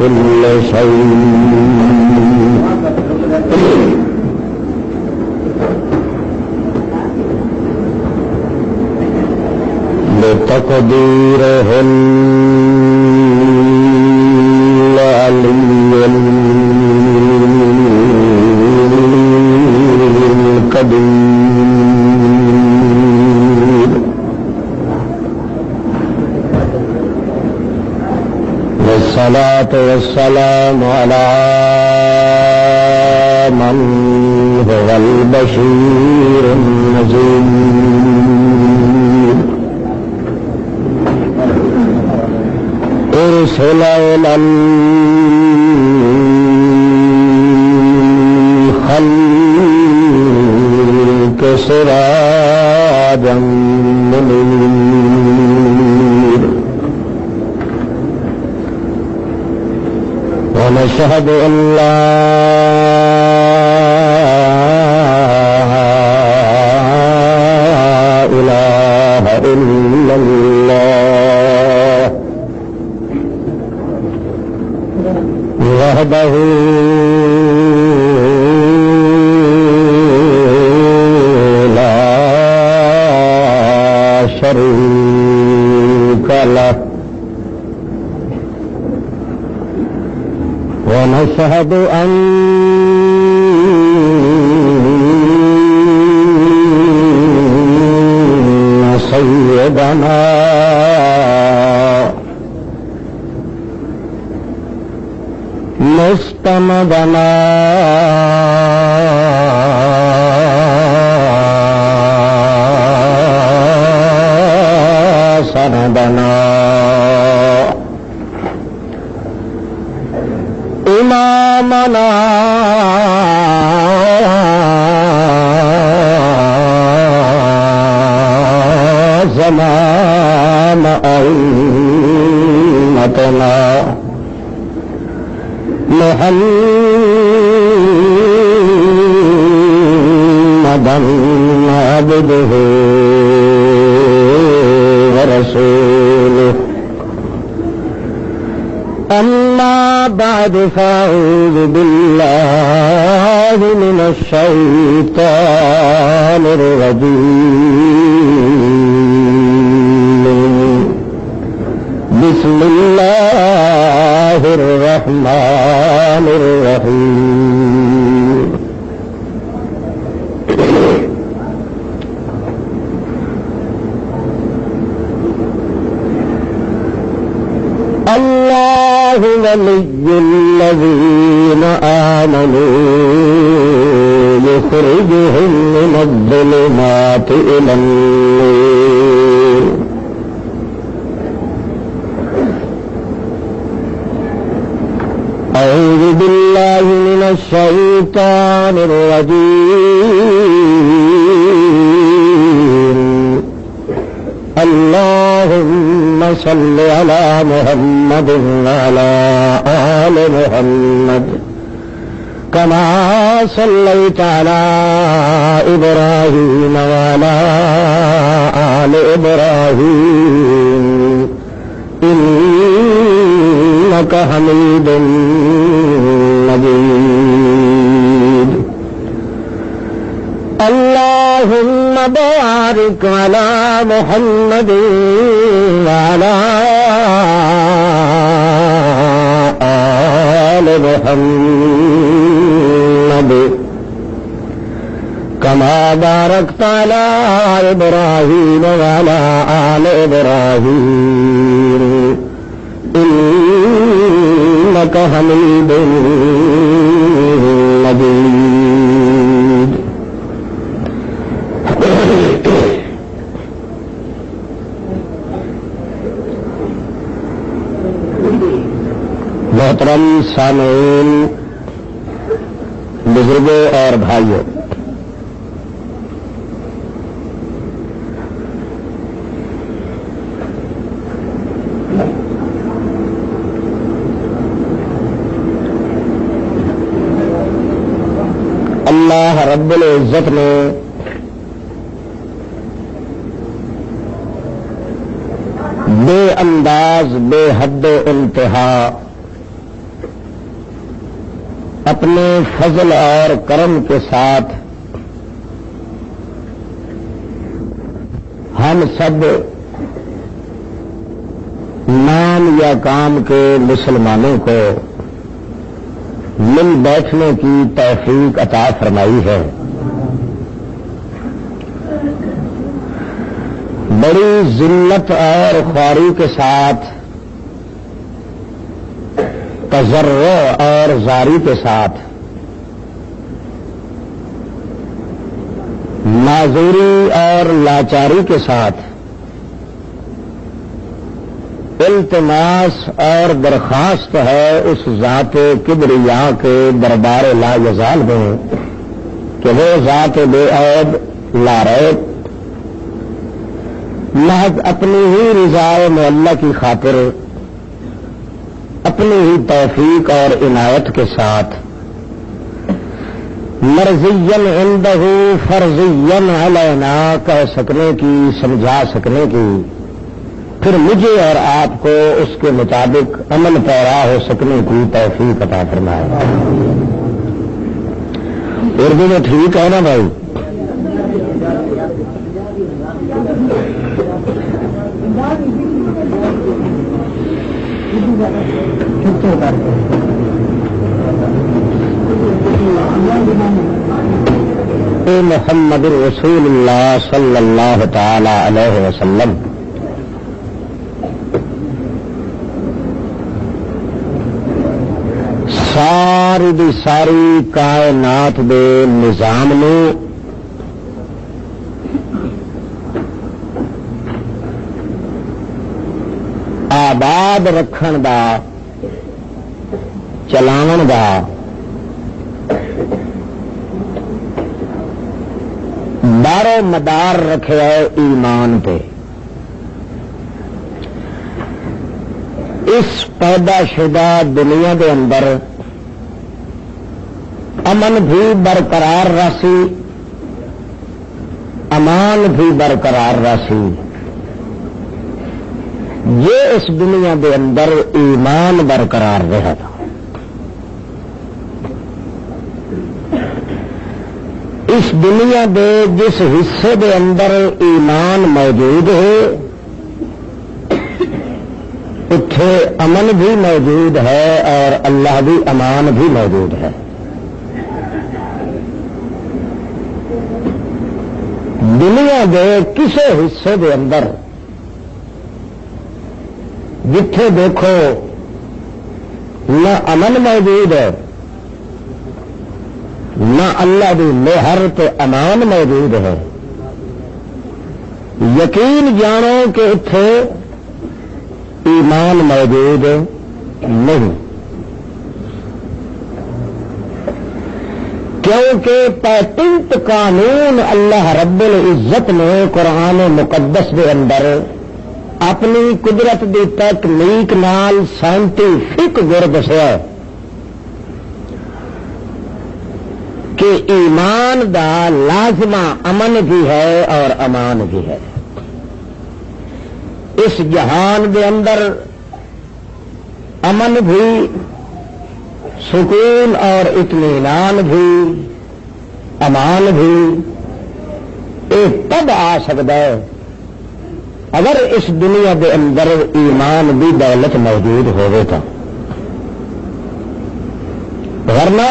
كل شيء بتقديره العلي القدير والصلاة والسلام على من هو البشير النذير أرسل إلى الخلق سراجا منير ونشهد أن لا إله إلا الله وحده لا شريك له ونشهد أن سيدنا مستمدنا سندنا إمامنا زمان أئمتنا محمدا عبده ورسوله أما بعد فأعوذ بالله من الشيطان الرجيم بسم الله الرحمن الرحيم الله ولي الذين آمنوا يخرجهم من الظلمات إلى النور أعوذ بالله من الشيطان الرجيم اللهم صل على محمد وعلى آل محمد كما صليت على إبراهيم وعلى آل إبراهيم إنك حميد مجيد اللهم بارك على محمد وعلى آل محمد كما باركت على إبراهيم وعلى آل إبراهيم إنك حميد مجيد محترم سامعین، بزرگوں اور بھائیوں، اللہ رب العزت نے بے انداز بے حد و انتہا اپنے فضل اور کرم کے ساتھ ہم سب نام یا کام کے مسلمانوں کو مل بیٹھنے کی توفیق عطا فرمائی ہے۔ بڑی ذلت اور خواری کے ساتھ، تضرع اور زاری کے ساتھ، معذوری اور لاچاری کے ساتھ التماس اور درخواست ہے اس ذات کبریا کے دربار لا یزال میں کہ وہ ذات بے عیب لا ریب محض اپنی ہی رضا معلیٰ کی خاطر، اپنی ہی توفیق اور عنایت کے ساتھ مرضین عندہ فرضین علینا کہہ سکنے کی، سمجھا سکنے کی، پھر مجھے اور آپ کو اس کے مطابق عمل پیرا ہو سکنے کی توفیق عطا فرمائے۔ اردو میں ٹھیک ہے نا بھائی؟ محمد رسول اللہ صلی اللہ تعالی علیہ وسلم ساری دی ساری کائنات دے نظام نو آباد رکھن دا، چلاون دا، دارو مدار رکھے ہے ایمان پہ۔ اس پیدا شدہ دنیا دے اندر امن بھی برقرار رسی، امان بھی برقرار رسی، یہ اس دنیا دے اندر ایمان برقرار رہا تھا۔ اس دنیا دے جس حصے دے اندر ایمان موجود ہے اتھے امن بھی موجود ہے اور اللہ بھی امان بھی موجود ہے۔ دنیا دے کسے حصے دے اندر جتھے دیکھو نہ امن موجود ہے، نہ اللہ دی مہر تے امان موجود ہے، یقین جانو کہ اتھے ایمان موجود نہیں، کیونکہ پیٹنٹ قانون اللہ رب العزت نے قرآن مقدس کے اندر اپنی قدرت دی تکنیک نال سائنٹیفک گر دسیا کہ ایمان دا لازمہ امن بھی ہے اور امان بھی ہے۔ اس جہان دے اندر امن بھی، سکون اور اطمینان بھی، امان بھی ایک تب آ سکتا ہے اگر اس دنیا دے اندر ایمان بھی دولت موجود ہوئے تھا، ورنہ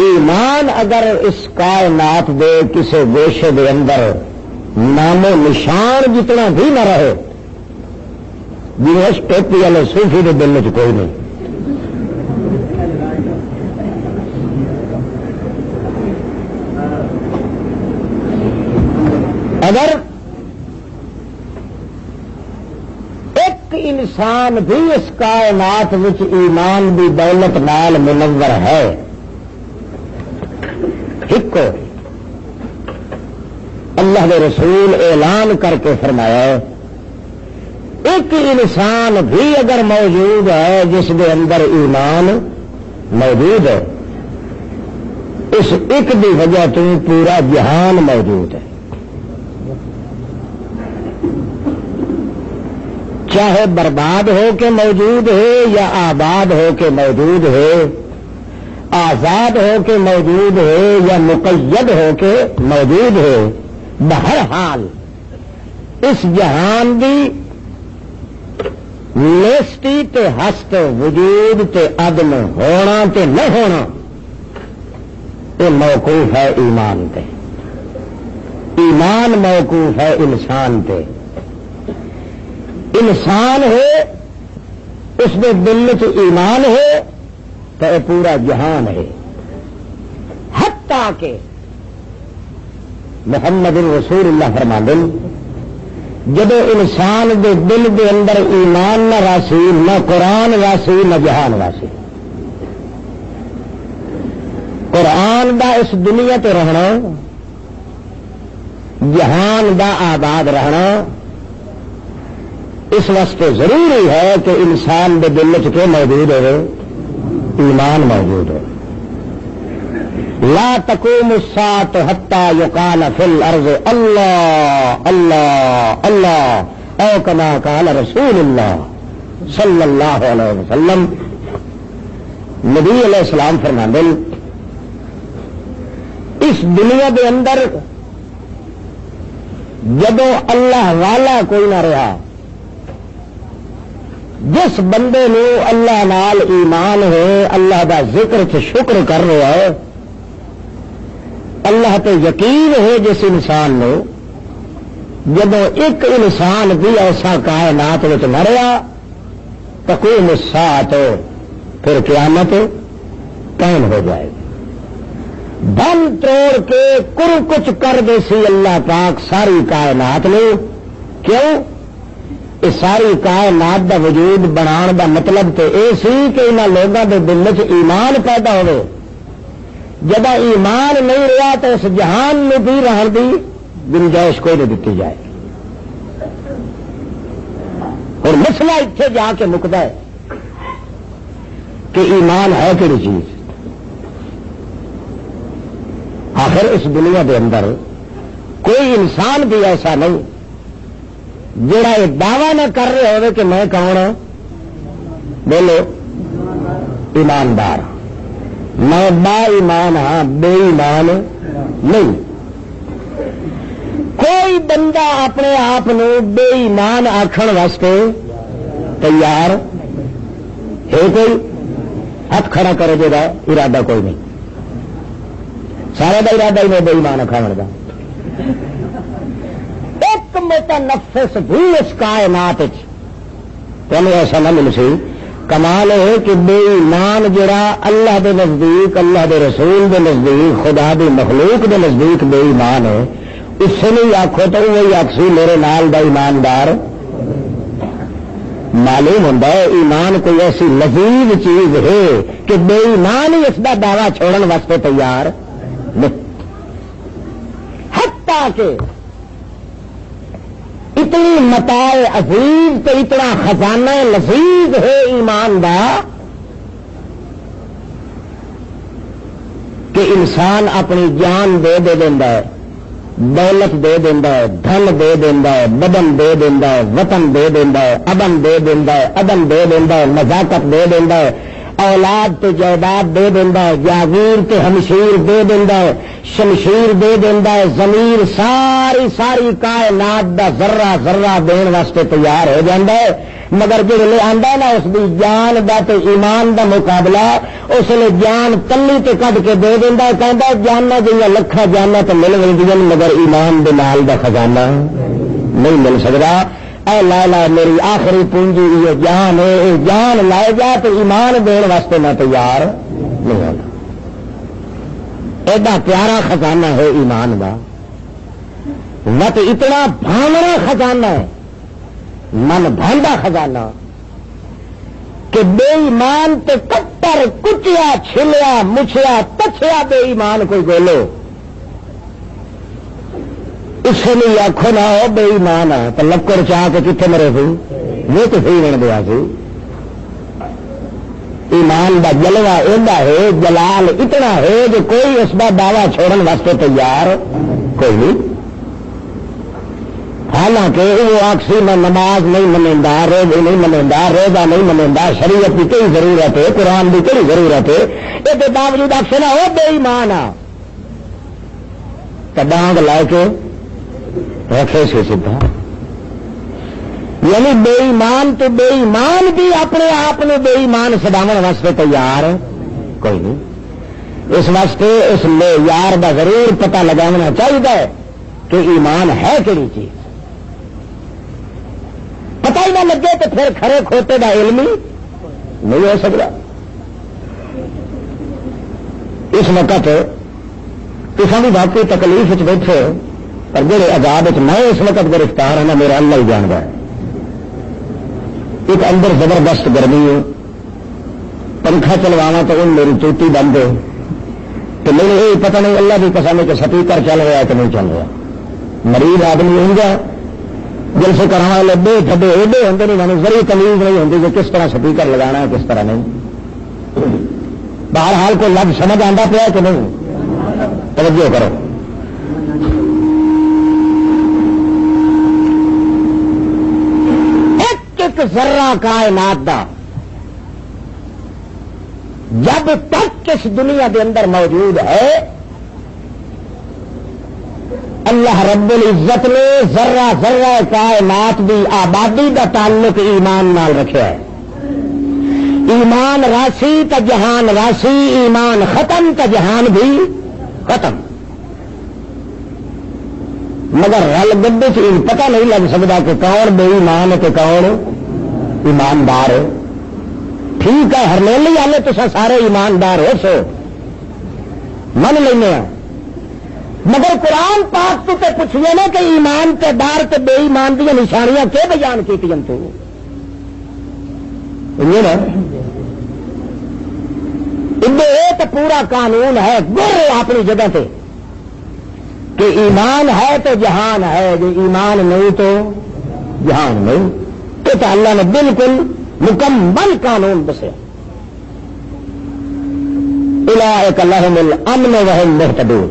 ایمان اگر اس کائنات دے کسی گوشے دے اندر نام و نشان جتنا بھی نہ رہے، جی اس ٹوپی والے صوفی کے دل چ کوئی نہیں، اگر ایک انسان بھی اس کائنات وچ ایمان دی دولت نال منور ہے، ایک اللہ کے رسول اعلان کر کے فرمایا ایک انسان بھی اگر موجود ہے جس کے اندر ایمان موجود ہے، اس ایک دی وجہ تو پورا جہان موجود ہے۔ چاہے برباد ہو کے موجود ہے یا آباد ہو کے موجود ہے، آزاد ہو کے موجود ہے یا مقید ہو کے موجود ہے، بہرحال اس جہان دی نیستی تے ہست وجود تے عدم ہونا تے نہ ہونا یہ موقوف ہے ایمان تے. ایمان موقوف ہے انسان تے. انسان ہے اس میں دل چ ایمان ہے تو یہ پورا جہان ہے. حتیٰ کہ محمد رسول اللہ فرماندے جب انسان دے دل دے اندر ایمان نہ راسی، نہ قرآن راسی، نہ جہان راسی. قرآن دا اس دنیا تے رہنا، جہان دا آباد رہنا، اس واسطے ضروری ہے کہ انسان دے دل چ کے موجود ہو، ایمان موجود ہو. لا تقوم الساعة حتى يقال في الارض اللہ اللہ اللہ او كما قال رسول اللہ صلی اللہ علیہ وسلم. نبی علیہ السلام فرماندے اس دنیا دے اندر جدو اللہ والا کوئی نہ رہا، جس بندے نو اللہ نال ایمان ہے، اللہ دا ذکر تے شکر کر رہا ہے، اللہ تے یقین ہے جس انسان نو، جب ایک انسان بھی ایسا کائنات وچ نہ رہا تقوم الساعۃ پھر قیامت قائم ہو جائے گی. بن توڑ کے کر کچھ کر دے سی اللہ پاک ساری کائنات نے. کیوں؟ اس ساری کائنات دا وجود بنان دا مطلب تو یہ سی کہ انہاں لوگوں دے دل وچ ایمان پیدا ہوئے. جب ایمان نہیں رہا تو اس جہان میں بھی رہن دی گنجائش کوئی نہیں دیتی جائے. اور مسئلہ اتنے جا کے مکتا ہے کہ ایمان ہے کہڑی چیز. آخر اس دنیا دے اندر کوئی انسان بھی ایسا نہیں جڑا یہ دعویٰ نہ کر رہے ہوئے کہ میں کون ہوں. بولو ایماندار. میں با ایمان ہاں، بے ایمان نہیں. کوئی بندہ اپنے آپ بے ایمان آخر واسطے تیار ہے؟ کوئی ہاتھ کھڑا کرے جا ارادہ کوئی نہیں. سارے کا ارادہ ہی نہیں بے ایمان آخر کا. ایک متنفس بھی اس کائنات تمہیں ایسا نہ مل سی. کمال ہے کہ بے ایمان جڑا اللہ دے نزدیک، اللہ دے رسول دے نزدیک، خدا دی مخلوق دے نزدیک بے ایمان ہے، اس سے نہیں آخو تو وہی آخسی میرے نال دا ایماندار. معلوم ہوتا ہے ایمان کوئی ایسی لذیذ چیز ہے کہ بے ایمان ہی اس کا دعویٰ چھوڑن واسطے تیار نہیں. حتیٰ کہ اتنی متاع عزیز تو اتنا خزانہ لذیذ ہے ایمان دا کہ انسان اپنی جان دے دینا ہے، دولت دے دینا ہے، دھن دے دینا ہے، بدن دے دینا ہے، وطن دے دینا ہے، ابن دے دینا ہے، ادن دے دینا ہے، نزاکت دے دینا ہے، اولاد تے جائیداد دے دینا ہے، جاگیر تے ہمشیر دے دینا ہے، شمشیر دے دینا ہے، ضمیر ساری ساری کائنات دا ذرہ ذرہ دین واسطے تیار ہو جاتا ہے. مگر جلے آندا نا اس دی جان دا تے ایمان دا مقابلہ اس لیے جان کلی تے کڈ کے دے دینا ہے. کہندا جانا جہاں لکھاں جانا تو مل گئی مگر ایمان دے نال دا خزانہ نہیں مل سکتا. اے لا لا میری آخری پونجی یہ جان ہے، جان لائے جا تو ایمان دین واسطے میں تیار نہیں ہونا. ایڈا پیارا خزانہ ہے ایمان کا. مت اتنا بھاونا خزانہ ہے، من بھانڈا خزانہ کہ بے ایمان تے کٹر کچیا چھلیا مچھیا تچھیا بے ایمان کوئی گولو اس لیے آخو نہ ہو بے ایمان ہے تو لکڑ چاہ کے کتنے مرے سی وہ تو صحیح رن دیا سی. ایمان دا جلوہ ایڈا ہے، جلال اتنا ہے جو کوئی اس کا دعویٰ چھوڑن واسطے تیار کوئی نہیں. حالانکہ وہ آخسی میں نماز نہیں منیندا، روزے نہیں منیندا، روزہ نہیں منیندا، شریعت کی کئی ضرورت ہے، قرآن کی کئی ضرورت ہے، یہ باوجود آخر وہ بے ایمان آ ڈانگ لا کے رکھے سے سیدھا. یعنی بے ایمان تو بے ایمان بھی اپنے آپ نے بے ایمان سداون واسطے تیار کوئی نہیں. اس واسطے اس معیار کا ضرور پتہ لگانا چاہیے کہ ایمان ہے کہڑی چیز. پتہ ہی نہ لگے تو پھر کھڑے کھوتے کا علم ہی نہیں ہو سکتا. اس وقت کسی بھی واقعی تکلیف بیٹھے پر جڑے عذاب میں اس وقت گرفتار ہوں میرا اللہ ہی جانتا ہے. ایک اندر زبردست گرمی ہے، پنکھا چلوانا تو ان میری چوٹی بند ہے، تو میرے یہ پتہ نہیں اللہ کی قسم ہے کہ سپیکر چل رہا ہے کہ نہیں چل رہا. مریض آدمی ہوں گا جلسے کرانا والے بے تھبے ایڈے ہوتے نہیں، میں ذریعہ تمیز نہیں ہوتی کہ کس طرح سپیکر لگانا ہے کس طرح نہیں. بہرحال کوئی لفظ سمجھ آتا پیا کہ نہیں؟ توجہ کرو. ایک ذرہ کائنات دا جب تک اس دنیا کے اندر موجود ہے اللہ رب العزت نے ذرہ ذرہ کائنات دی آبادی دا تعلق ایمان نال رکھا ہے. ایمان راسی تا جہان راسی، ایمان ختم تا جہان بھی ختم. مگر رل گڈے سے پتہ نہیں لگ سکتا کہ کون بے ایمان ہے کہ کون ایماندار ہے. ٹھیک ہے ہرمیلی والے تو سارے ایماندار ہو سو من لینے ہیں، مگر قرآن پاک تو پوچھیے نا کہ ایمان تے دار تے بے ایمان دیا نشانیاں کے بیان کی تو تو پورا قانون ہے گر اپنی جگہ پہ کہ ایمان ہے تو جہان ہے، جو ایمان نہیں تو جہان نہیں. تو اللہ نے بالکل مکمل قانون دسیا. اولئک لہم الامن وہم مہتدون.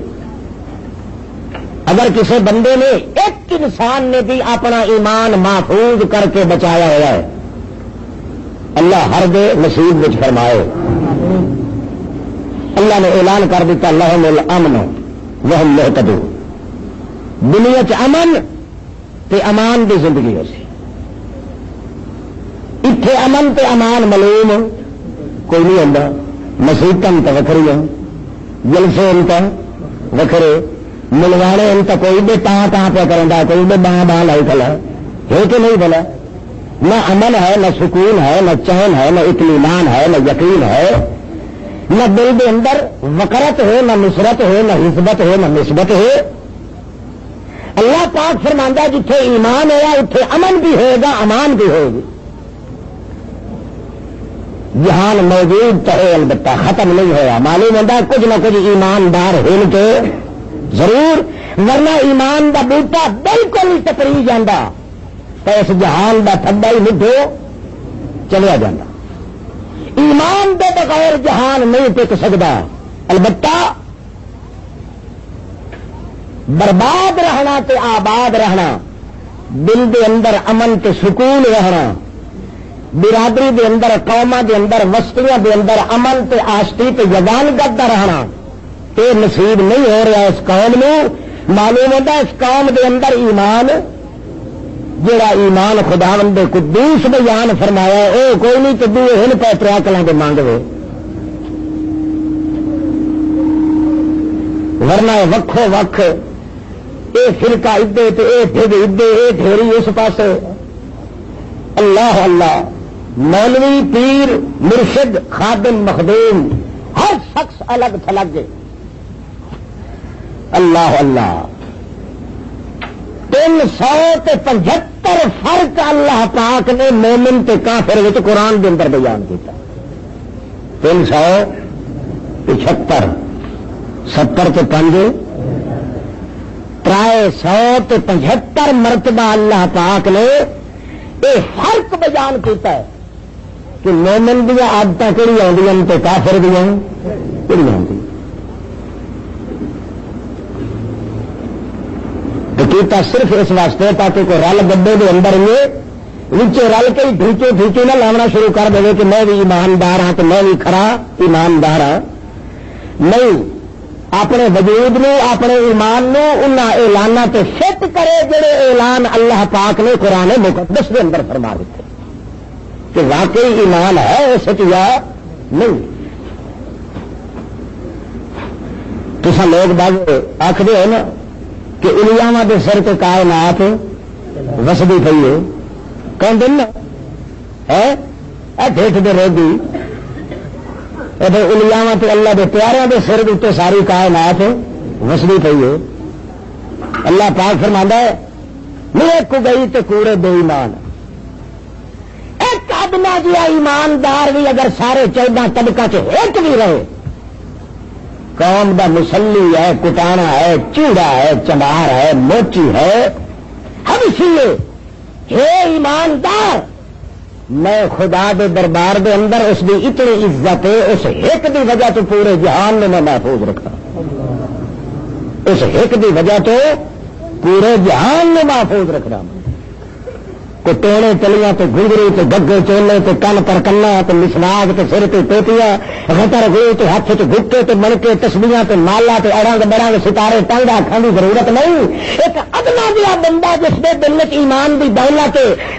اگر کسی بندے نے ایک انسان نے بھی اپنا ایمان محفوظ کر کے بچایا ہوا ہے اللہ ہر دے نصیب وچ فرمائے. اللہ نے اعلان کر دیتا لہم الامن وہم مہتدون. دنیا چ امن تے امان دی زندگی ہو سی. اتنے امن تے امان معلوم کوئی نہیں ہوتا. مسیتن تو وکری ہیں، جلسے ان کا وکھرے، ملوانے ان کا کوئی بھی ٹاں پہ کرتا، کوئی بھی باں لائی کھلا ہے کہ نہیں بلا. نہ امن ہے، نہ سکون ہے، نہ چین ہے، نہ اطمینان ہے، نہ یقین ہے، نہ دل کے اندر وقرت ہو، نہ نصرت ہو، نہ حسبت ہو، نہ نسبت ہو. اللہ پاک فرماندا جتھے ایمان ہوا اتنے امن بھی ہوگا امان بھی ہوگی. جہان موجود تو ہے البتہ ختم نہیں ہوا. معلوم ہوتا کچھ نہ کچھ ایماندار ہون کے ضرور، ورنہ ایمان دا بوٹا بالکل ہی ٹپری جانا تو اس جہان دا تھبا ہی مٹھو چلیا جانا. ایمان دے بغیر جہان نہیں ٹک سکتا. البتہ برباد رہنا تے آباد رہنا، دل دے اندر امن تے سکون رہنا، برادری دے اندر قوماں دے اندر وسطیاں دے اندر امن تے آشتی تے یگانگت دا رہنا یہ نصیب نہیں ہو رہا اس قوم نو. معلوم ہوتا اس قوم دے اندر ایمان جڑا ایمان خداوند قدوس بیان فرمایا او کوئی نہیں تو دوے ہن پہ تریا کلاں دے مانگے، ورنہ وکھو وکھ اے فرقہ ادے تے اے ڈھگ ادے اے ڈھیری اس پاسے. اللہ اللہ مولوی پیر مرشد خادم مخدوم ہر شخص الگ تھلگ. اللہ اللہ 375 فرق اللہ پاک نے مومن تے کافر وچ قرآن دے اندر بیان کیتا. 375 70 تے 5 375 مرتبہ اللہ پاک نے یہ فرق بیان کیتا ہے کہ مومن دیا عادتیں کہڑی آدی تے کافر دیا کہڑی آدی. تو کیتا صرف اس واسطے تاکہ کوئی رل گڈے کے اندر یہ نیچے رل کے ٹھیچے نہ لاؤنا شروع کر دے کہ میں بھی ایماندار ہاں تو میں بھی کھڑا ایماندار ہاں. نہیں، اپنے وجود نو اپنے ایمان نو انہاں اعلاناں تے فٹ کرے جڑے اعلان اللہ پاک نے قرآن مقدس کے اندر فرما دیتے کہ واقعی ایمان ہے اس یا نہیں. تسا لوگ بعض آخر ہو نا کہ الیاواں دے سر تے کائنات وسدی پئی ہے، کون دن ہے ڈیٹ دے روگی الیاواں تے اللہ دے پیاریاں دے سر دے ساری کائنات وسدی پئی ہے. اللہ پاک فرماندا ہے نہیں کو گئی تے کوڑے بے ایمان. ایک ادنا جہا ایماندار بھی اگر سارے 14 طبقہ چ ایک بھی رہے، قوم دا مسلی ہے، کٹانا ہے، چوڑا ہے، چمار ہے، موچی ہے، حبشی ہے ایماندار، میں خدا دے دربار دے اندر اس دی اتنی عزت ہے اس ایک دی وجہ تو پورے جہان میں میں محفوظ رکھا، اس ایک دی وجہ تو پورے جہان میں محفوظ رکھنا. کو ٹونے چلیاں تے گھنگری تے گگے چولے تے کن پر کنا تے مسناگ تے سر تے ٹوپیاں غتر گوئی تے ہاتھ تے گھٹے تے منکے تسبیحاں تے مالا تے اڑنگ بڑنگ ستارے ٹنگ آکھن دی ضرورت نہیں. ایک ادنا جہا بندہ جس دے دل وچ ایمان دی دولت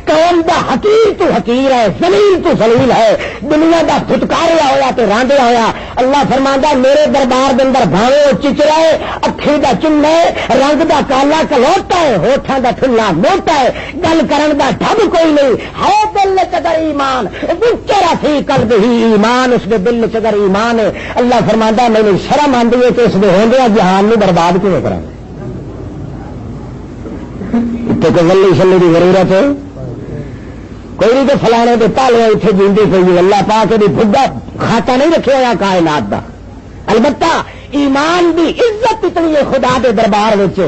قوم دا حقیر تو حقیر ہے، ذلیل تو ذلیل ہے، دنیا دا پھٹکاریا ہویا تے راندیا ہویا. اللہ فرماندا میرے دربار دے اندر بھاوے او چچڑا ہے، اکھی دا چنّا ہے، رنگ دا کالا کلوٹا ہے، ہوٹھاں دا ٹھلا موٹا ہے، گل کرن دا ڈھب کوئی نہیں ہے، دل قدر ایمان بچرا فی قلب ہی ایمان، اس کے دل قدر ایمان ہے. اللہ فرماندا میں نے شرم آندی ہے کہ اس دے ہوندیا جہان نو برباد کیوں کراں. اتنے کوئی ولی شلی کی ضرورت ہے کوئی نہیں، تو فلانے کے تالے اتنے جیندی پی. اللہ پاک دی بڈا کھاتا نہیں رکھا ہوا کائنات دا. البتہ ایمان دی عزت اتنی ہے خدا دے دربار وچ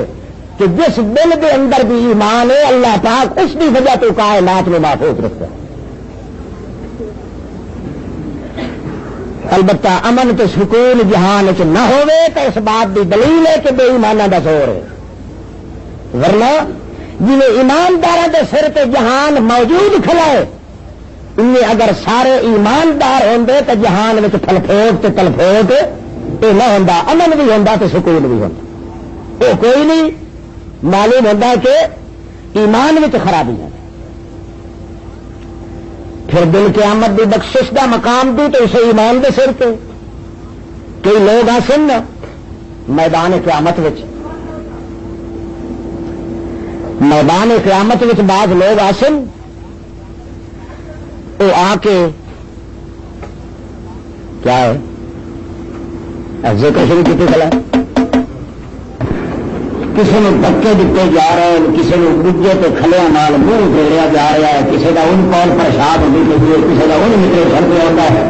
کہ جس دل دے اندر بھی ایمان ہے اللہ پاک اس کی وجہ تو کائنات میں محفوظ رکھتا. البتہ امن تو سکون جہان چ نہ ہوئے تو اس بات کی دلیل ہے کہ بے ایمانہ دا زور ہے. ورنہ جی ایماندار دے سر تے جہان موجود کھلائے ان اگر سارے ایماندار ہوندے تو جہان میں تھلفوٹ تے تلفوٹ یہ نہ ہوندا، امن بھی ہوندا تے سکون بھی ہوندا. وہ کوئی نہیں، معلوم ہوتا ہے کہ ایمان میں خرابی ہے. پھر دل قیامت دی بخشش دا مقام دی تو اسے ایمان دے سر پہ. کئی لوگ آسن میدان قیامت وچ، میدان قیامت وچ بعض لوگ آسن وہ آ کے کیا ہے ذکر شروع کی چلا کسی نے دھکے دیتے جا رہے ہیں، کسی نے دوجے تو کھلیا نال منہ پھیریا جا رہا ہے، کسی کا ان کال پرشاد ہوتی پی ہے، کسی کا ان مٹر چل پہ ہوتا ہے،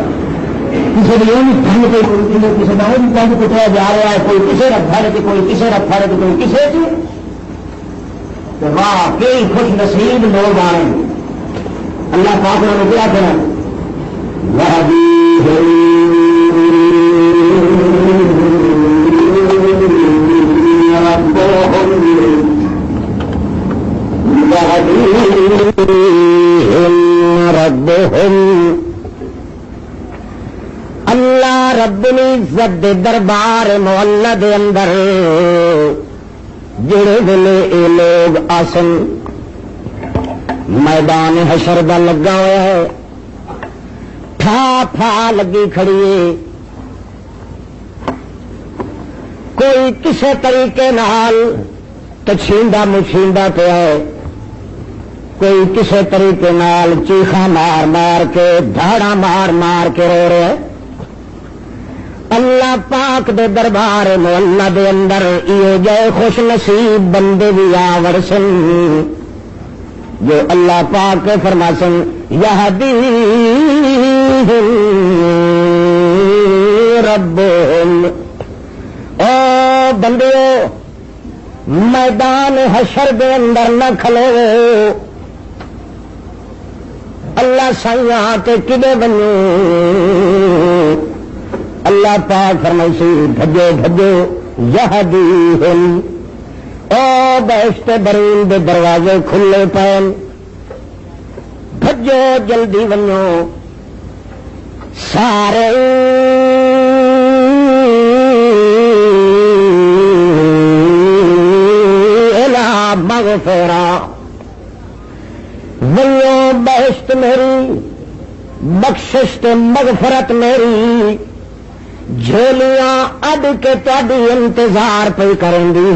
کسی کی ان ٹھنڈ پہ ہوتی ہے، کسی کا ان پنج کٹیا جا رہا ہے، کوئی کسی رکھا رہے کوئی کسی رکھا رہے کوئی کسی کی. واہ کئی خوش نصیب لوگ آئے. اللہ پاک نے کیا کرا اللہ رب العزت دے دربار معلا دے اندر جڑے ویلے اے لوگ آسن میدان حشر دا لگا ہوا ہے، ٹھا پھا لگی کھڑی ہے، کوئی کسے طریقے نال تچھیندا مچھیندا پیا ہے، کوئی کسے طریقے نال چیخا مار مار کے دھاڑا مار مار کے رو رہے. اللہ پاک دے دربار معلا دے اندر یہ جائے خوش نصیب بندے بھی آور سن جو اللہ پاک فرماسن یہدیہم ربہم. او بندیو میدان حشر دے اندر نہ کھلو، اللہ سائیاں تے کدے بنو. اللہ پاک فرمائے سی بھجو بھجو یہدیہم او بہشت برین دے دروازے کھلے پین بھجو جلدی ونو سارے الا مغفرہ ونو بہشت میری بخشش تے مغفرت میری جھولیاں اڈ کے تہاڈی انتظار پئی کرن دی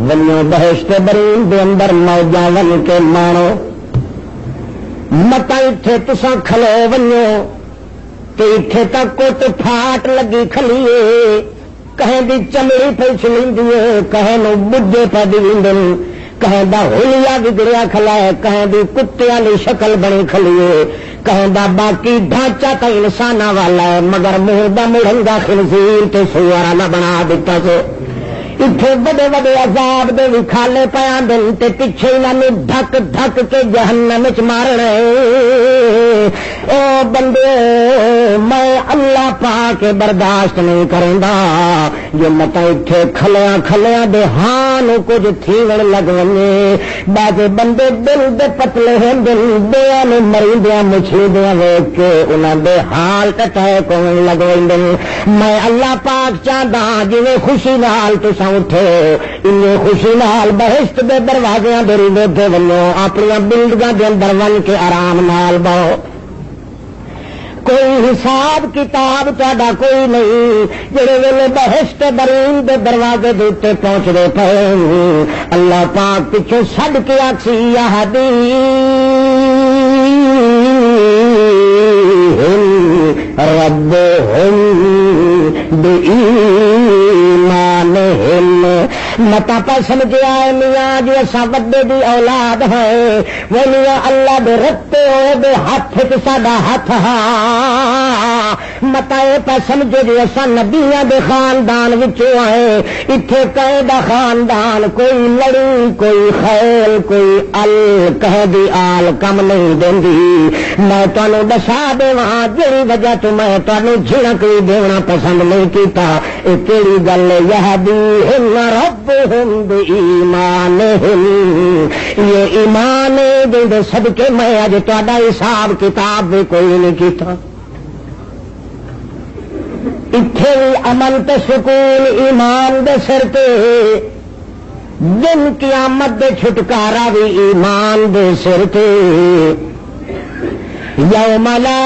ونو بہشت برین دے اندر موجاں ون کے مانو متا اتھے تساں کھلو ونو تے اتھے تک کوٹ پھاٹ لگی کھلیے کہیں دی چمڑی پئی چلیندی ہے کہیں نو بڈھے پہ دیندن کہیں دا ہولیا بگڑیا کھلا ہے کہیں دی کتیاں دی شکل بنی کھلیے کہیں دا باقی ڈھانچہ تا انساناں والا ہے مگر منہ دا مڑنگا خنزیر تے سوارا نہ بنا دیتا سے اتنے بڑے بڑے عذاب دے بھی کھالے پیا دن تے پیچھے انہوں دھک دھک کے جہنم وچ مارنا او بندے میں اللہ پا کے برداشت نہیں کروں گا جو متا اتنے کھلیا کھلیا دے ہاں کچھ تھیون لگ ونے بعض بندے دل دے پتلے ہیں دل دیا نے مری دیا مچھلی دیا ویک کے انہوں دے حال کٹائے کون لگ ونے میں اللہ پاک چاہتا جی خوشی نال تو اٹھو ان خوشی نال بہشت دے دروازیاں دے ریندے دے ونو اپنی بلڈنگاں دے اندر ون کے آرام نال بہو کوئی حساب کتاب تہاڈا کوئی نہیں جڑے ویلے بہشت برین دے دروازے دے اوتے پہنچ دے پے اللہ پاک پیچھے چھڈ کے آکھی یہدی ربهم بإيمانهم متا پا سمجھا ہے میاں جو اسا وڈے دی اولاد ہے وہ میاں اللہ دے رتے ہوئے دے ہاتھ تے ساڈا ہاتھ ہاں متا اے پا سمجھو جو اسا نبیاں دے خاندان وچوں آئے اتھے کہے دا خاندان کوئی لڑی کوئی خیل کوئی ال کہے دی آل کم نہیں دیندی میں تانوں دسا دیواں جڑی وجہ تو میں تانوں جھڑک بھی دینا پسند نہیں کیتا اے کیڑی گل یہدیہم ربہم بإیمانہم یہ ایمان دے صدقے میں اج تہاڈا حساب کتاب بھی کوئی نہیں کیتا اتھے بھی امن تے سکون ایمان دے سر تے دن قیامت دے چھٹکارا بھی ایمان دے سر تے یوم لا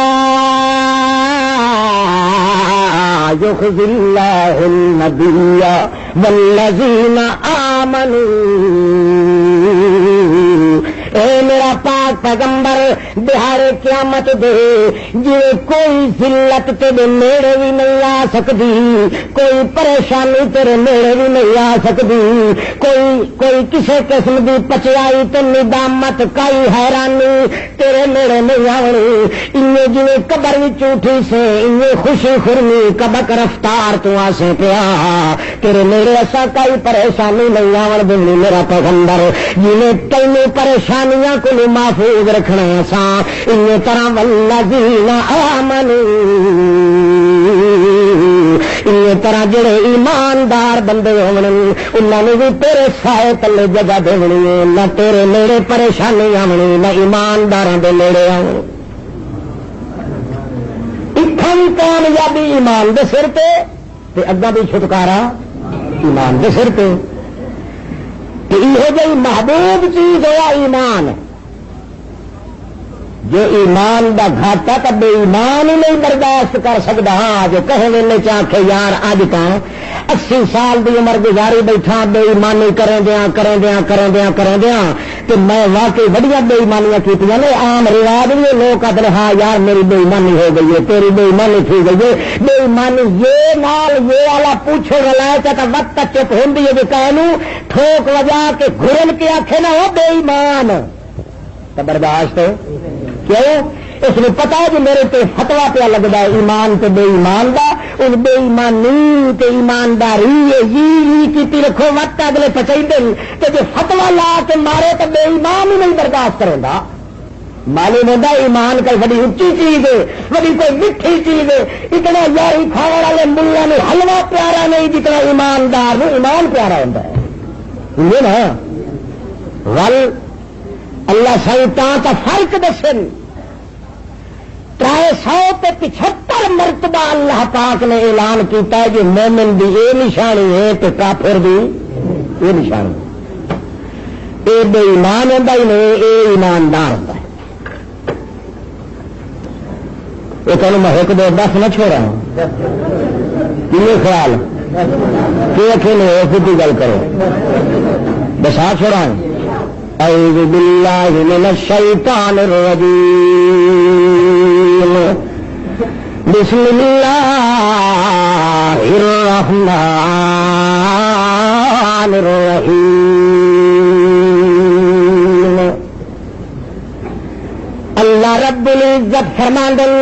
یخزی اللہ النبی والذین آمنوا اے میرا پاک پیغمبر دہاڑے قیامت دے جی کوئی ذلت تیرے نیڑے بھی نہیں آ سکتی کوئی پریشانی تیرے نیڑے بھی نہیں آ سکتی کوئی کسی قسم کی پچائی تے ندامت کئی حیرانی تیرے نیڑے نہیں آنی ان جی قبر وچ اٹھی سے ان خوشی خرمی کبک رفتار تو آسے پیا تیرے نیڑے ایسا کوئی پریشانی نہیں آن دینی میرا پیغمبر جنہیں تینوں پریشانیاں کو محفوظ رکھنا سا ان طرح والذین آمنوا ان طرح جڑے ایماندار بندے ہون انہاں نوں بھی تیرے سائے تلے جگہ دینی ہے نہ تیرے نیڑے پریشانی آونی نہ ایمانداراں دے نیڑے آون اتھن کامیابی ایمان دے سر تے اگاں بھی چھٹکارا ایمان دے سر تے یہ جی محبوب چیز ہے ایمان جو ایمان دا گھاٹا تو بے ایمان ہی نہیں برداشت کر سکتا ہاں جو کہے ویلے چاہے یار اج تو 80 سال دی عمر گزاری بیٹھا بے ایمانی کریں دیا تو میں واقعی بڑی بے ایمانیاں کی عام رواج بھی لوگ آتے ہاں یار میری بے ایمانی ہو گئی ہے تیری بے ایمانی تھی گئی ہے بے ایمانی یہ نال یہ والا پوچھو رلایا چاہتا وقت چپ ہوں جو کہ ٹھوک وجا کے گھرن کے آخے نا وہ بے ایمان تو برداشت کیوں اس نے پتا ہے کہ میرے تے فتوا پیا لگتا ہے ایمان تے بے ایمان دا ان بے ایمانی تے ایمانداری کی رکھو وقت اگلے پچائی دن تو جو فتوا لا کے مارے تو بے ایمان ہی نہیں برداشت کرے گا معلوم ہوتا ایمان کا بڑی اچھی چیز ہے، بڑی کوئی میٹھی چیز ہے. اتنا یاری کھانے والے ملا نے حلوہ پیارا نہیں جتنا ایماندار نو ایمان پیارا ہوتا ہے. سمجھے نا؟ ول اللہ سائی تا فرق دسن 375 مرتبہ اللہ پاک نے اعلان کیتا ہے کہ مومن دی یہ نشانی ہے تو کافر دی یہ نشانی. یہ بے ایمان ہوتا ہی نہیں، یہ ایماندار ہوتا ہے. یہ تمہیں میں ایک دو دس نہ چھوڑا کیوں خیال کہ اکیلے ہو خود ہی گل کرو بسا چھوڑا. اعوذ باللہ من الشیطان الرجیم بسم اللہ الرحمن الرحیم. اللہ رب العزت فرماندن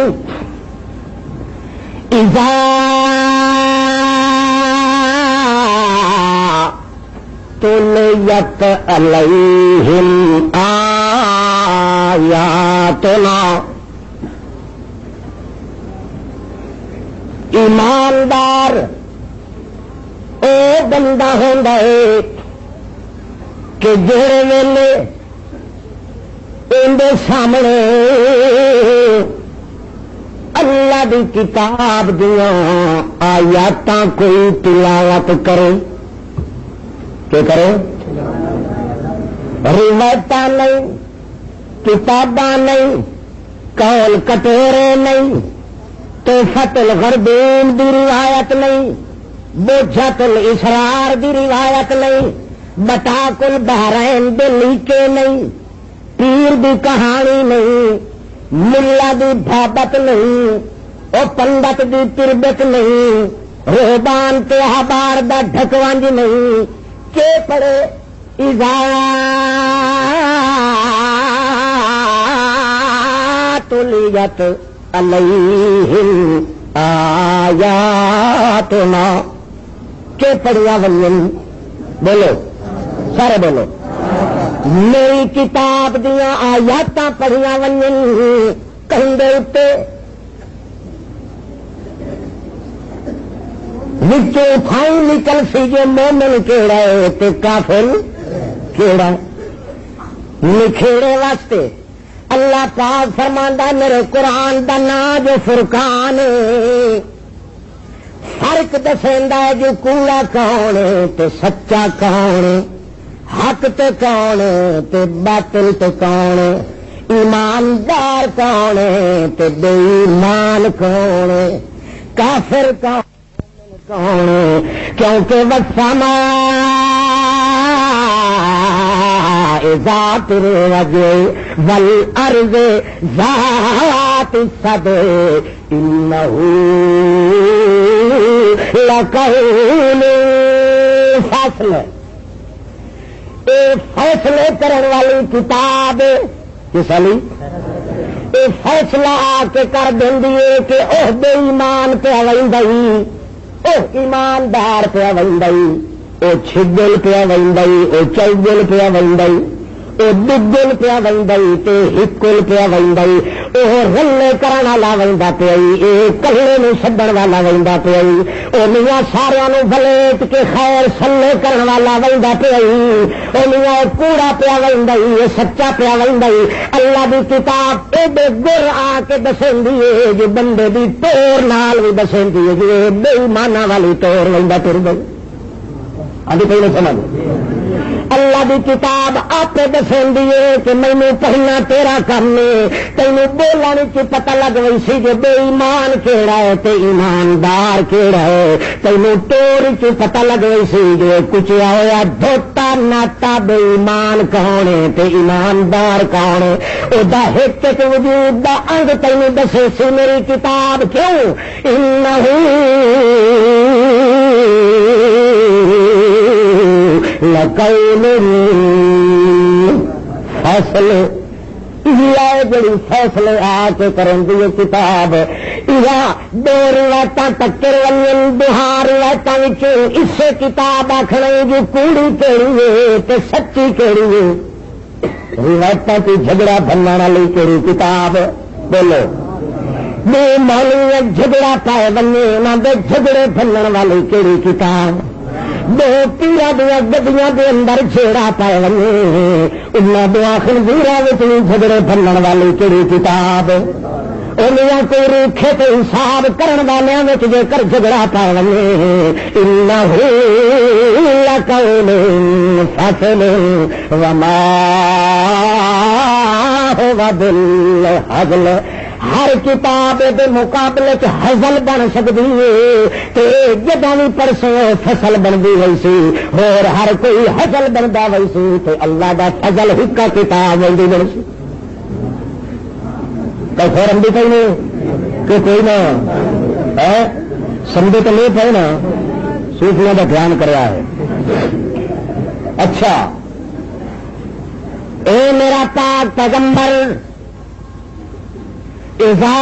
اذا تلیت علیہم آیاتنا. ایماندار او بندہ ہوندا ہے کہ جڑے ویلے اندے سامنے اللہ دی کتاب دیاں آیاتاں کوئی تلاوت کرے. کیا کرے؟ روایتاں نہیں، کتاباں نہیں، قول کٹورے نہیں، تحفۃ الغربین دی روایت نہیں، بوجھت الاسرار دی روایت نہیں، بٹاک البحرین دے لیکے نہیں، پیر دی کہانی نہیں، ملا دی بھابت نہیں، او پنڈت دی تربت نہیں، روحبان تے احبار دا ڈھکوانج نہیں. کہ پڑے اذا تلیت علیہم آیاتنا. کہ پڑھیا ون بولو سارے بولو میری کتاب دیا آیاتاں پڑھیا ون کہیں دے اتے تھائی نکل سی جو مومن کیڑا ہے تے کافر کیڑا. نکھیڑے واسطے اللہ پاک فرماندا میرے قرآن دا نام جو فرقان فرق دسیندا ہے جو کوڑا کون ہے تے سچا کون ہے، حق تے کون ہے تے باطل تے کون ہے، ایماندار کون ہے تے بے ایمان کون ہے، کافر کون کون. کیونکہ وسما ذات الرجع والارض ذات الصدع انه لقول فصل. اے فیصلے کرنے والی کتاب کس والی؟ اے فیصلہ آ کے کر دینی ہے کہ اوہ بے ایمان پہ ویندی، او ایماندار پیا وندائی، او چھگل پیا وندائی، او چوگل پیا وندائی، او دگل پیا وندائی تے ہکل پیا وندائی، او رلے کرن والا وندا پیائی، اے کلے نو چھڈن والا وندا پیائی، او میاں ساریاں نو بلیٹ کے خیر سلے کرن والا وندا پیائی، او میاں کوڑا پیا وندائی، اے سچا پیا وندائی. اللہ دی کتاب اے بے گر آ کے دسندی ہے جو بندے دی ٹور نال بھی دسندی ہے جو بے ایماناں والی ٹور وندا ٹر گئی. ابھی کوئی نہیں سمجھ. اللہ دی کتاب آپ دسندی ہے کہ مینوں پڑھنا تیرا کم ہے، تینوں بولنے چ پتہ لگ گئی سی کہ بے ایمان کیڑا ہے تے ایماندار کیڑا ہے، تینوں ٹور چ پتہ لگ گئی سی کہ کچھ ہوا دھوتا ناٹا بے ایمان کون ہے تے ایماندار کون ہے. او دا ایک ایک وجود دا انگ تینوں دسے سی میری کتاب. کیوں؟ انہو لقول فصل جڑی فیصلے آ کے کرن دی کتاب. دو روایتاں ٹکر ون بہار روایتاں اسے کتاب آخر جو کوڑی کیڑی ہے تے سچی کیڑی ہے. روایتوں کی جھگڑا بننے والی کہڑی کتاب بولو؟ بے مولوی جھگڑا پائے بنے انہوں دے جھگڑے بننے والی کہڑی کتاب؟ دو پیرا دیا گڈیاں دے اندر جھیڑا پائے بنے انہوں دو خنزیراں وچ جھگڑے بننے والی کہڑی کتاب؟ انہاں کو روکھے تے حساب کرن والیاں وچ جے کر جھگڑا پائے بنے انہ لقول فصل وما هو بالهزل ہر کتاب دے مقابلے چ ہزل بن سکتی ہے تے جدوں بھی پرسوں فصل بنتی ہوئی سی اور ہر کوئی ہزل بنتا ہوئی سی تے اللہ دا فضل حکا کتاب بنتی بن سی فورم بھی کوئی نہیں کہ کوئی نہ سمجھے تو نہیں پہ نا صوفیوں کا دھیان کریا ہے. اچھا اے میرا پاک پیغمبر اذا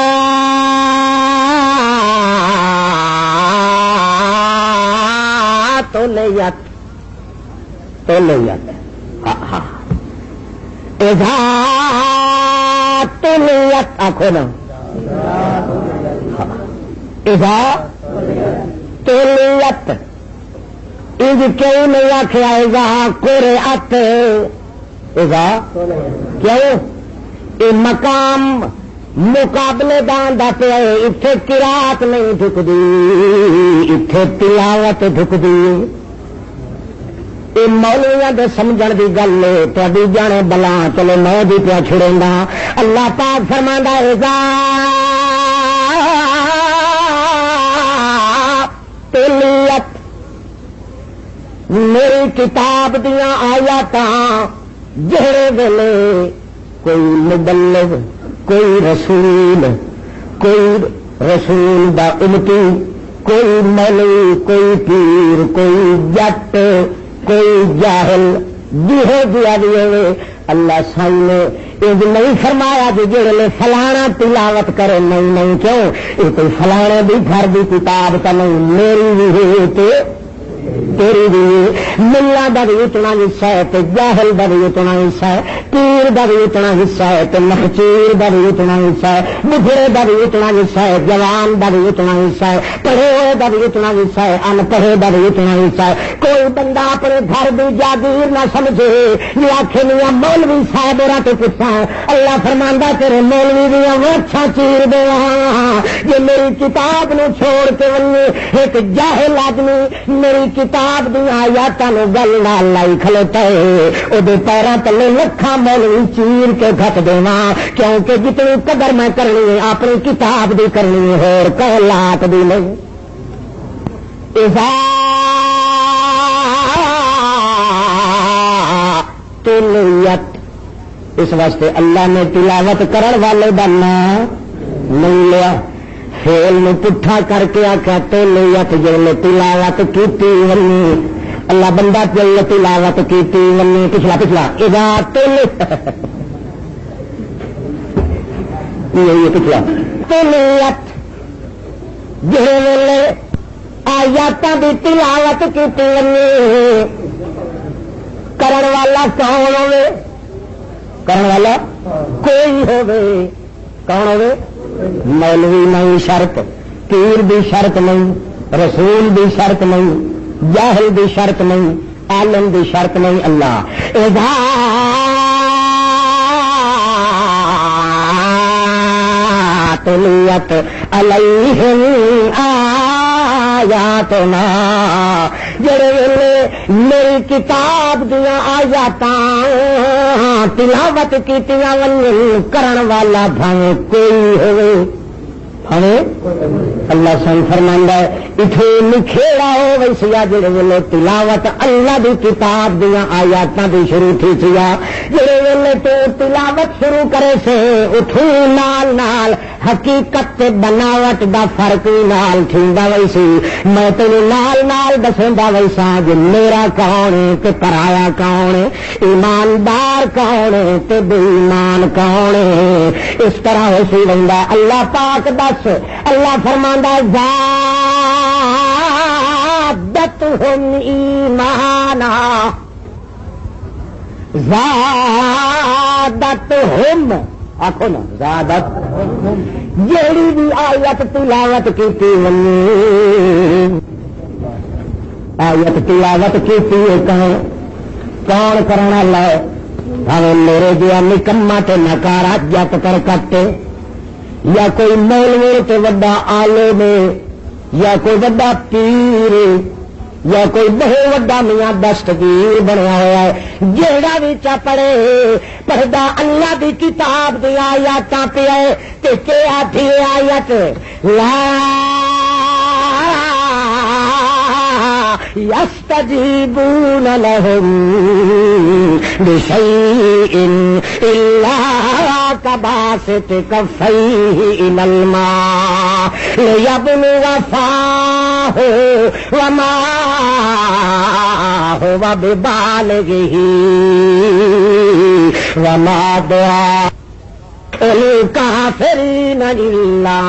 تولیت اذا تولیت آخو نا اذا تولیت اذ کیوں نہیں آخیا اذا قرأت اذا کیوں یہ مقام مقابلے دان دا پہ اتنے قرات نہیں ڈھکتی اتنے تلاوت ڈھکتی یہ مولویاں دے سمجھن دی گل ہے تہاڈی جانے بلا چلو میں بھی پیا چھڑے گا. اللہ پاک فرماندا ہے اذا تلیت میری کتاب دیاں آیاتاں جہڑے ویلے کوئی مبلغ کوئی رسول دا امتی کوئی مولوی کوئی پیر کوئی جٹ کوئی جاہل جہے دیا دیے اللہ سائی نے یہ نہیں فرمایا کہ جڑے لے فلانا تلاوت کرے نہیں کیوں یہ کوئی فلانے بھی گھر کی کتاب کا نہیں میری بھی ہے تیری بھی ملا کا بھی اتنا حصہ ہے تو جاہل کا بھی اتنا حصہ ہے پیر کا بھی اتنا حصہ ہے تو مخچیر کا بھی اتنا حصہ ہے بڈھڑے کا بھی اتنا حصہ ہے جوان کا بھی اتنا حصہ ہے پڑھے کا بھی اتنا حصہ ہے ان پڑھے کا بھی اتنا حصہ ہے. کوئی بندہ اپنے گھر کی جاگیر نہ سمجھے یہ آخے نہیں مولوی صاحب اور تو پوچھا اللہ فرماندا تیرے مولوی دیا اچھا چیر دے یہ میری کتاب نو چھوڑ کے ونجے ایک جاہل آدمی میری کتاب دیا آیاتاں نو گل نال لائی کھلوتا ہے او دے پیراں تلے لکھاں مولوی چیر کے گھٹ دیواں کیونکہ جتنی قدر میں کرنی ہے اپنی کتاب دی کرنی ہے اور کہلات دی نہیں. اذا تلیت اس واسطے اللہ نے تلاوت کرن والے دا نام نہیں لیا فعل نو پٹھا کر کے آخیا تولیت جلے تلاوت کیتی ونی اللہ بندہ جلے تلاوت کیتی ونی پچھلا اذا تولیت یہ پچھلا تولیت جہے ویلے آیاتاں دی تلاوت کیتی ونی کرن والا کون ہوے کرن والا کوئی ہوے کون ہوے مولوی نہیں شرط پیر بھی شرط نہیں رسول بھی شرط نہیں جاہل بھی شرط نہیں عالم بھی شرط نہیں. اللہ اذا تلیت علیہم آیاتنا جڑے ویلے میری کتاب دیا آیاتاں تلاوت کیتیاں ونجن کرن والا بھاویں کوئی ہوئے بھاویں اللہ سن فرماندا ہے اتھے نکھیڑا ہو ویسیا جڑے ویلے تلاوت اللہ دی کتاب دیا آیاتاں دی شروع تھی سیا جڑے ویلے تو تلاوت شروع کرے سے اتھو نال نال حقیقت تے بناوٹ دا فرق نال تھیندا ویسی میں تینوں نال نال دسیندا ویسا جو میرا کون ہے تے پرایا کون ہے ایماندار کون ہے تے بے ایمان کون ہے اس طرح ہو سی رہندا. اللہ پاک دس اللہ فرماندا زادتہم ایمانا زادتہم زادتہم آخو نا زادت جیڑی بھی آیت تلاوت کی آیت تلاوت کی کون کرنا لائے ہمیں میرے دیا نکما تے نکارا جت کر کٹے یا کوئی مولوی تے وڈا عالم یا کوئی وڈا پیر یا کوئی بہت وڈا میاں دستگیر بنیا ہوا ہے جیڑا بھی چا پڑے پڑھدا اللہ دی کتاب دی آیاتاں پہ ہے تے کہ آدھی آیت لا یستجیبون لہم بشیء الا کباسط کفیہ الی الماء لیبلغ فاہ وما هو ببالغہ وما دعاء الکافرین الا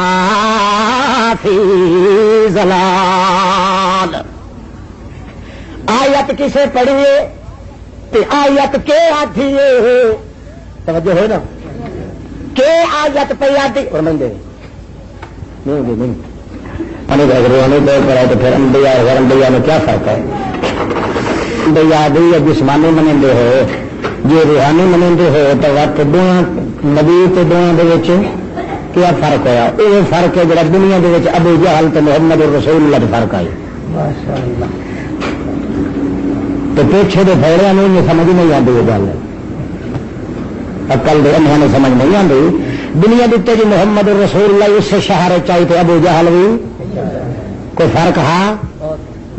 فی ضلال. آیت کسے پڑھیے تے آیت کے آدھیے توجہ ہے نا کہ آیت پہ آدھی اور میں دے نہیں تو پھر انبیاء اور انبیاء میں کیا فرق ہے؟ انبیاء بھی جسمانی منندے ہو جی روحانی منندے ہو تو وقت دونوں نبی تے دونوں دے وچ کیا فرق ہوا؟ یہ فرق ہے جڑا دنیا دے وچ ابو جہل تے محمد رسول اللہ دا فرق آئی. تو پیچھے دے بھڑیا نے یہ سمجھ نہیں آتی یہ گل عقل دے انہوں نے سمجھ نہیں آتی. دنیا دیتے جی محمد رسول اللہ اس سے شہر چاہیے ابو جہل بھی کوئی فرق ہاں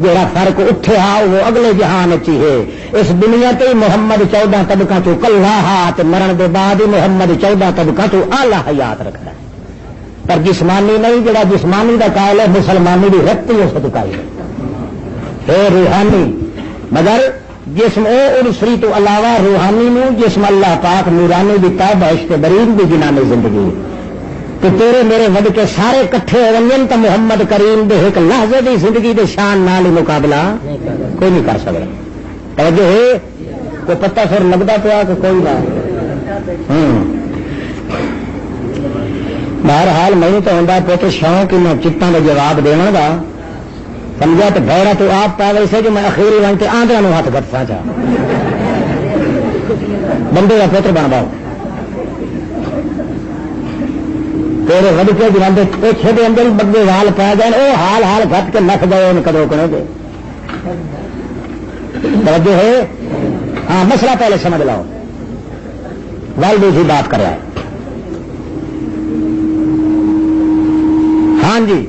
جہاں فرق اٹھے ہا وہ اگلے جہان چی ہے. اس دنیا تے محمد 14 طبقہ تو کلا ہاتھ مرن دے بعد ہی محمد 14 طبقہ تو اعلی حیات رکھتا ہے پر جسمانی نہیں. جڑا جسمانی دا قائل ہے مسلمانی بھی رتی اس دکائی ہے روحانی مگر جسم او انسری تو علاوہ روحانی نو جسم اللہ پاک نورانی دیتا ہے بہشت برین بھی جنانی زندگی تو تیرے میرے ود کے سارے کٹھے ونجن تو محمد کریم دے ایک لحظے دی زندگی دے شان نال ہی مقابلہ کوئی نہیں کر سکتا. توجہ ہے کوئی پتہ سر لگتا پیا کہ کوئی نہ بہرحال میں تو ہوں پوت شوق میں چٹان کا جواب دینا گا سمجھا تو بہرا تو آپ پا ویسے جو میں اخیری ون کے آندرا نو ہاتھ گٹتا چاہ بندے کا پوتر بن باؤ تیرے ود کے جانے پیچھے کے اندر بندے حال پا گئے وہ حال حال گٹ کے نس گئے ان کدو کرو گے. توجہ ہے ہاں مسئلہ پہلے سمجھ لاؤ ول دوسری بات کر رہا ہے. ہاں جی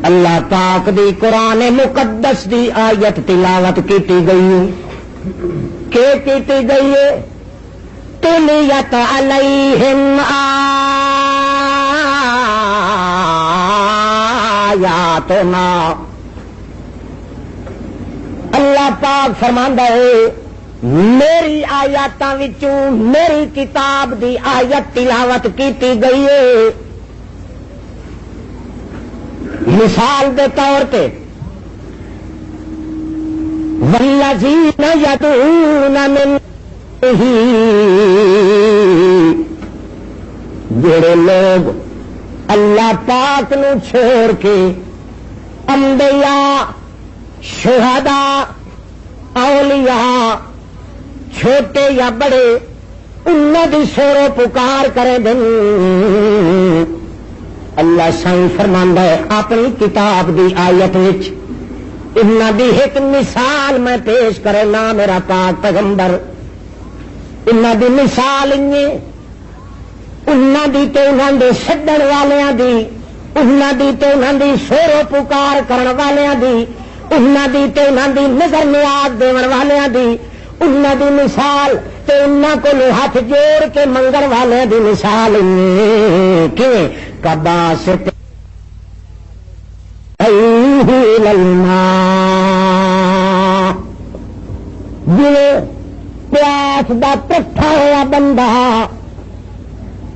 اللہ پاک دی قرآن مقدس دی آیت تلاوت کیتی گئی کہ کیتی گئی تلیت علیہم آیاتنا. اللہ پاک فرماندا ہے میری آیاتاں وچوں میری کتاب دی آیت تلاوت کیتی گئی ہے. مثال دے طور پہ والذین یدعون من جڑے لوگ اللہ پاک نو چھوڑ کے انبیاء شہداء اولیاء چھوٹے یا بڑے انہاں دی سورو پکار کرے دن اللہ سائیں فرماندا ہے اپنی کتاب دی آیت وچ انہاں دی ایک مثال میں پیش کرے نا میرا پاک پیغمبر. انہاں دی مثال انہاں دی تے انہاں دے سدن والیاں دی انہاں دی تے انہاں دی سورو پکار کرن والیاں دی انہاں دی تے انہاں دی نظر نیاز دیون والیاں دی انہاں دی مثال تے انہاں کول ہاتھ جوڑ کے منگن والے دی مثال کہ کباسط جی پیاس دا پٹھا ہوا بندہ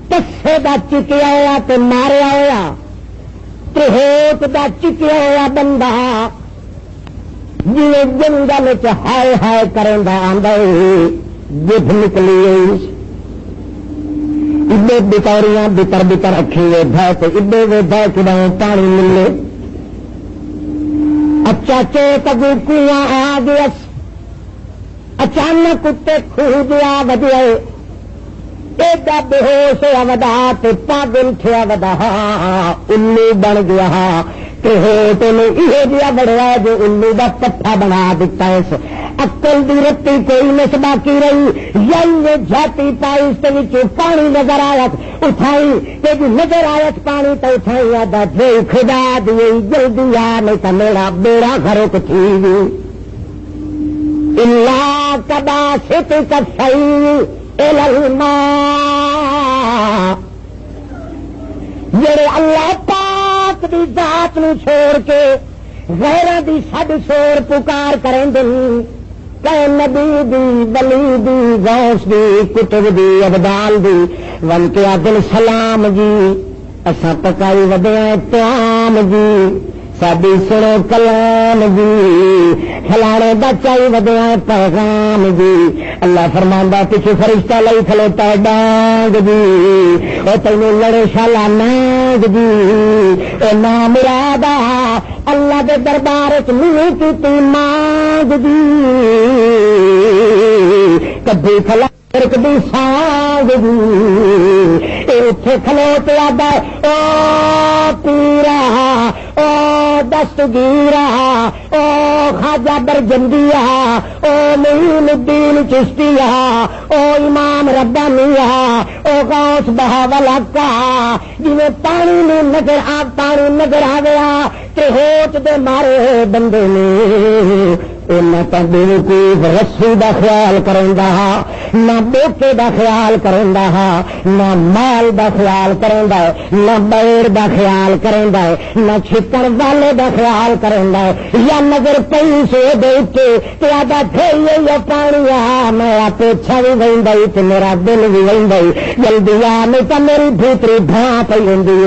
تسے دا چکیا ہوا تے ماریا ہوا تہوت دا چکیا ہوا بندہ جی جنگل ہائے ہائے کریں آندا گھ نکلی ہوئی ابے بتوریاں بتر بتر رکھی ہوئے بہ تو ابے وے بہ کے پانی ملے اچاچے تگو کنواں آ گیا اچانک اتنے خوہ دیا ودیا ایڈا بے ہوش ہوا ودا تو پاگل تھیا ودا الو بن گیا تین یہ جہا بڑا جو الو کا پٹھا بنا دیتا اس اکل دی رتی کوئی نس باقی رہی یا جاتی پائی اس پانی نظر آیا اٹھائی کہ نظر آیا پانی تو اٹھائی آدھا جی خدا دی جلدی آ نہیں تو میرا بیڑا گھروں کو تھی اللہ کبا ست کسائی جڑے اللہ پاک دی ذات نو چھوڑ کے غیراں دی سد شور پکار کریں دن کہ نبی دی ولی دی غوث دی کتب دی ابدال دی ون کے دل سلام جی اساں پکائی وڈیاں طعام جی سادی سنو کلام جی فلانے بچائی ودیا پیغام جی اللہ فرماندا پیچھے فرشتہ لئی کھلوتا ڈانگ جی او تینوں لڑے شالا نانگ جی اے نام مرادا اللہ دے دربار وچ منہ کیتی مانگ جی کبھی فلا کبھی سانگ جی اتے کھلوتے آدھا او پیرا او دستگیرا او خواجہ برجندیا او معین الدین چشتیا او امام ربانیا او غوث بہاول کا جی پانی میں نظر آ گیا کہ ہوٹ دے مارے بندے نے بیوقوف رسی دا خیال کرندا نہ بیٹے دا خیال کرندا نہ مال دا خیال کرندا نہ بیڑ دا خیال کرندا نہ چھکر والے دا خیال کرندا یا نظر پئی سے دیکھے کہ آدھا تھئی یا پانی آ میرا پیچھا بھی ویندا تے میرا دل بھی ویندا جلدی آ نہیں تے میری بھیتری بھاں پئی ہوندی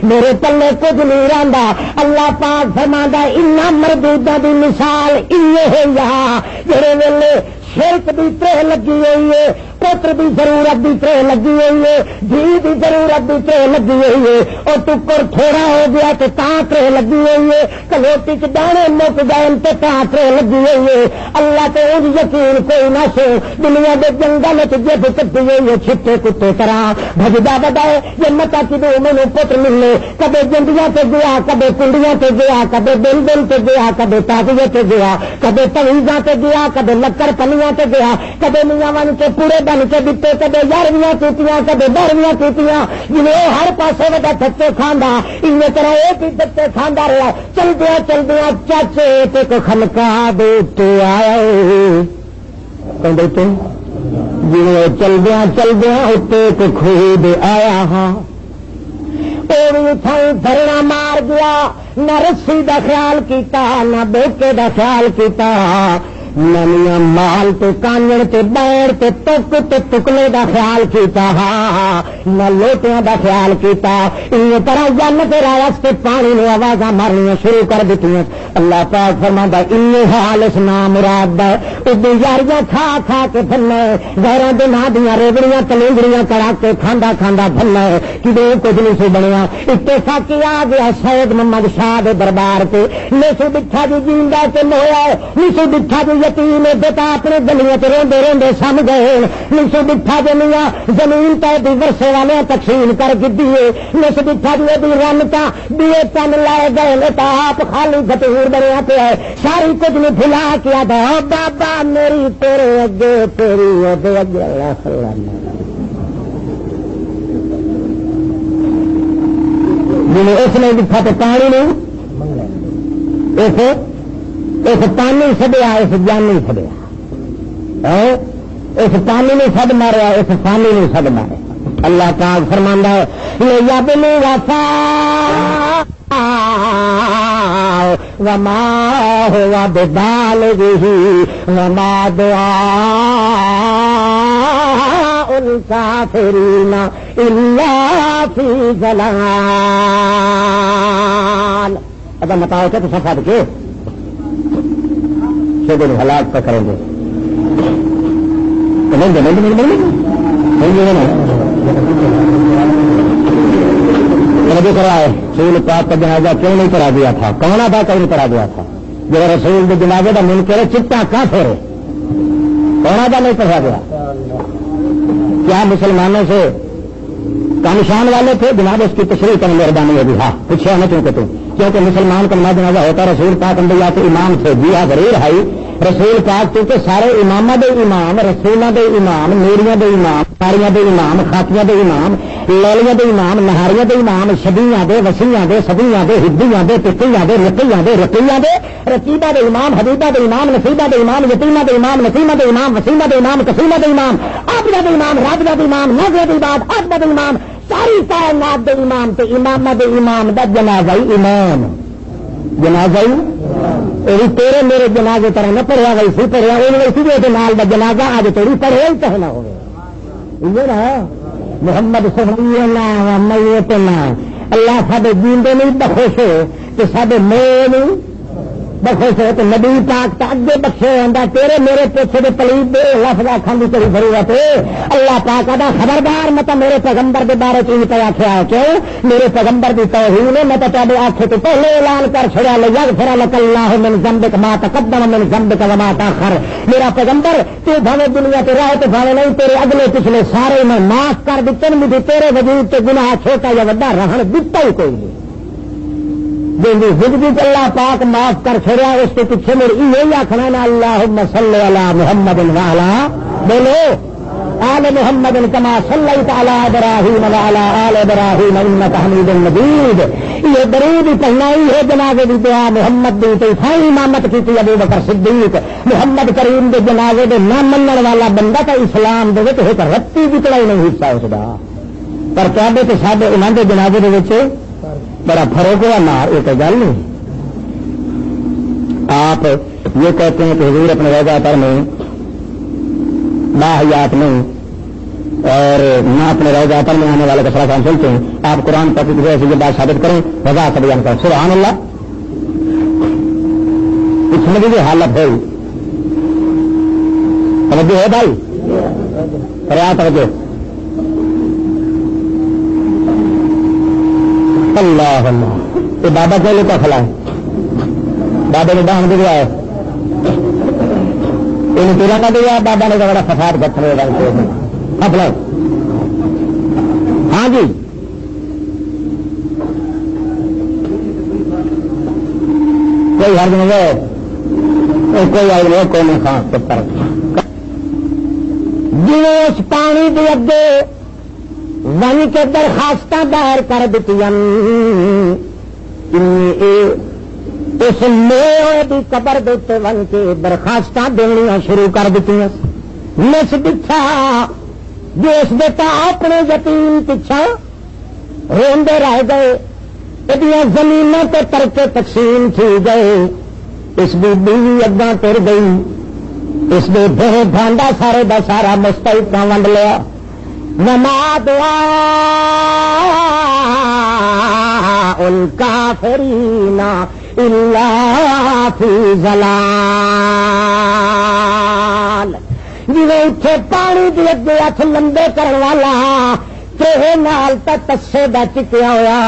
میرے پلے کچھ نہیں رہندا اللہ پاک فرماندا انہاں مردوداں دی مثال جڑے ویلے شرک دی ترہ لگی ہوئی ہے پتر دی ضرورت دی ترہ لگی ہوئی ہے دھی دی ضرورت دی ترہ لگی ہوئی ہے اور ٹکر تھوڑا ہو گیا تو ترہ لگی ہوئی ہے کلوٹی چ دانے مک گئے تو ترہ لگی ہوئی ہے اللہ تو ان یقین کوئی نہ سو دنیا کے جنگل جب کٹی ہوئی ہے چھٹے کتے طرح بجدا بڑائے جنتا کدو مینو پتر ملے کبھی جنڈیاں تے گیا کبھی کنڈیاں تے گیا کبھی دل دل تے گیا کبھی تاکیے تے گیا کبھی تویزاں تے گیا کبھی لکڑ پنیاں تے گیا کبھی میاں ون کے پورے بن کے دیتے کبھی 11ویں ٹوٹیاں کبھی 12ویں ٹوٹیاں جی ہر پاسے وڈا دھکے کھانا ان طرح ایک ہی دھکے کھانا رہا چلدیا چاچے تے کو خلقا دیتے آیا جی چلدیا اتنے کو خود آیا ہاں دھرنا مار گیا نہ رسی دا خیال کیتا نہ بیٹے دا خیال کیتا نہ مال تے کانگڑ تے بیڑ تے تک تے ٹکلے دا خیال کیتا نہ لوٹیاں دا خیال کیتا ان طرح جن تے راس تے پانی نے آوازاں مارنیاں شروع کر دیتی اللہ پاک فرماندا ان حال اس نام مراد دا اس یاریاں کھا کھا کے بھلے غیراں دے نا دیاں ریوڑیاں تلنگڑیاں کڑا کے کھاندا کھاندا بھلے کدے کچھ نہیں سی بنیا اتفاقی آ گیا سید محمد شاہ دے دربار تے نیسو بٹھا جو جیندا تے ہویا نیسو بٹھا جو یتیم بیٹا اپنے گلیاں تے روندے روندے سم گئے نیسو بٹھا جو میاں زمین تے دی ورثے والے تقسیم کر گدی ہے نیسو بٹھا جو دی رنتا دیے تن لائے گئے تا آپ خالی گٹور بنیا پہ ہے ساری کچھ نہیں بھلا کیا دا بابا میری تیرے اگے تیری اگے اللہ اس نے دکھا تو پانی نہیں اس پانی سدیا اس جانی سدیا اس پانی نے سد ماریا اس پانی نے سد ماریا اللہ پاک فرماندا ہے لیا بنو وفا وما ہوا ببالغہ وما دعاء الکافرین الا فی ضلال اب بتاؤ کہ تو صفحہ کے دن ہلاک پہ کریں گے کرائے رسول پاک کا جنازہ کیوں نہیں کرا دیا تھا؟ کون تھا کیوں نہیں کرا دیا تھا؟ جو رسول کے جنازے کا منکر چٹا کہاں پھیرے کون تھا نہیں کرا دیا؟ کیا مسلمانوں سے کامشان والے تھے؟ جناب اس کی تشریح کرنے مہربانی ہوگی. ہاں پوچھا نہ کیونکہ مسلمان کا جنازہ ہوتا رسول پاک انبیاء کے امام تھے. جی ہاں ضرور ہے رسول پاک کیونکہ سارے امامہ دے امام رسولوں دے امام نوریاں دے امام ساریاں دے امام خاتیاں دے امام لیلیاں دے امام نہاریاں دے امام شبیاں دے وسیعاں دے سبیاں دے ہدیاں دے پتیاں دے رقیاں دے رقیاں دے رقیبہ دے امام حبیبہ دے امام نصیبہ دے امام یتیمہ دے امام نسیمہ دے امام وسیمہ دے امام قسیمہ دے امام عابدہ دے امام راجدہ دے امام نازلہ دے بعد عابدہ دے امام ساری کائنات دے امام تے امامہ دے امام دا جنازہ امام جنازہ تیرے میرے جنازے طرح نہ پڑھیا گئی سی پڑھیا ویسی نال دا جنازہ آج تیری پڑھے ہی تو نہ ہوئے. محمد صلی اللہ سارے جیندے نہیں بخوش ہو تو سارے میرے بخوش ہو تو نبی پاک تو اگے بخشے ہوتا تیرے میرے پیچھے دے پلیت دے لفظ آخان کی تیری ضرورت ہے. اللہ پاک آدھا خبردار میں تو میرے پیغمبر کے بارے چیز پہ آخیا ہے کیوں میرے پیغمبر کی توہین نے میں تو تیرے آنکھے تو پہلے اعلان کر چھڑیا لے یغفر لک اللہ من ذنبک ما تقدم من ذنبک وما تاخر. میرا پیغمبر تو بھاوے دنیا تے رہے تو بھاوے نہیں تیرے اگلے پچھلے سارے میں معاف کر دیتے مجھے تیرے وجود تے گناہ چھوٹا یا بڑا رہن دتا ہی کوئی نہیں. زندگی اللہ پاک معاف کر چھوڑا اس کے پیچھے میرے یہی آخنا نا اللہم صلی علی محمد وعلی بولو آل محمد کما صلیت علی ابراہیم وعلی آل ابراہیم انک حمید مجید. یہ درود پڑھنا ہی ہے جنازے کی دعا محمد دی تو ساری امامت کی تھی ابو بکر صدیق محمد کریم کے جنازے دے نہ منن والا بندہ تو اسلام دے وچ ایک رتی بھی کڑائی نہیں حصہ اس دا. پر کہتے تو سارے انہوں کے جنازے دے وچ بڑا فرق ہوا نہ یہ تو گل نہیں. آپ یہ کہتے ہیں کہ حضور اپنے روضہ پر میں باحیات نہیں اور نہ اپنے روضہ پر میں آنے والے کا سرا کام چلتے ہیں. آپ قرآن پر کسی یہ بات ثابت کریں رضا کا بیان کریں سبحان اللہ. اس میں بھی حالت ہے توجہ ہے بھائی کرا توجہ اللہ اللہ. یہ بابا کیا لوگ کا کھلا ہے بابے نے باہم دیا ہے انہیں پورا نہ دیا بابا نے بڑا فساد پتھر فصل. ہاں جی کوئی حرج نہیں ہے کوئی آئی نہیں کوئی نہیں خاص پتھر جی اس پانی دے اگے ون کے درخواست دائر کر دیتی اس میوے کی قبر دیتے ون کے درخواست دنیا شروع کر دیتی مس پچھا جس دیتا اپنے یتیم پچھا روندے رہ گئے یہ زمینوں کے ترکے تقسیم تھی گئے. اس کی بیوی اگاں تر گئی اس نے بہ بھانڈا سارے دا سارا مستحق ونڈ لیا. وما دعاء الکافرین الا فی ضلال. جی اتنے پانی دے اگے ہاتھ لمبے کرنے والا نال تسے دا چکیا ہوا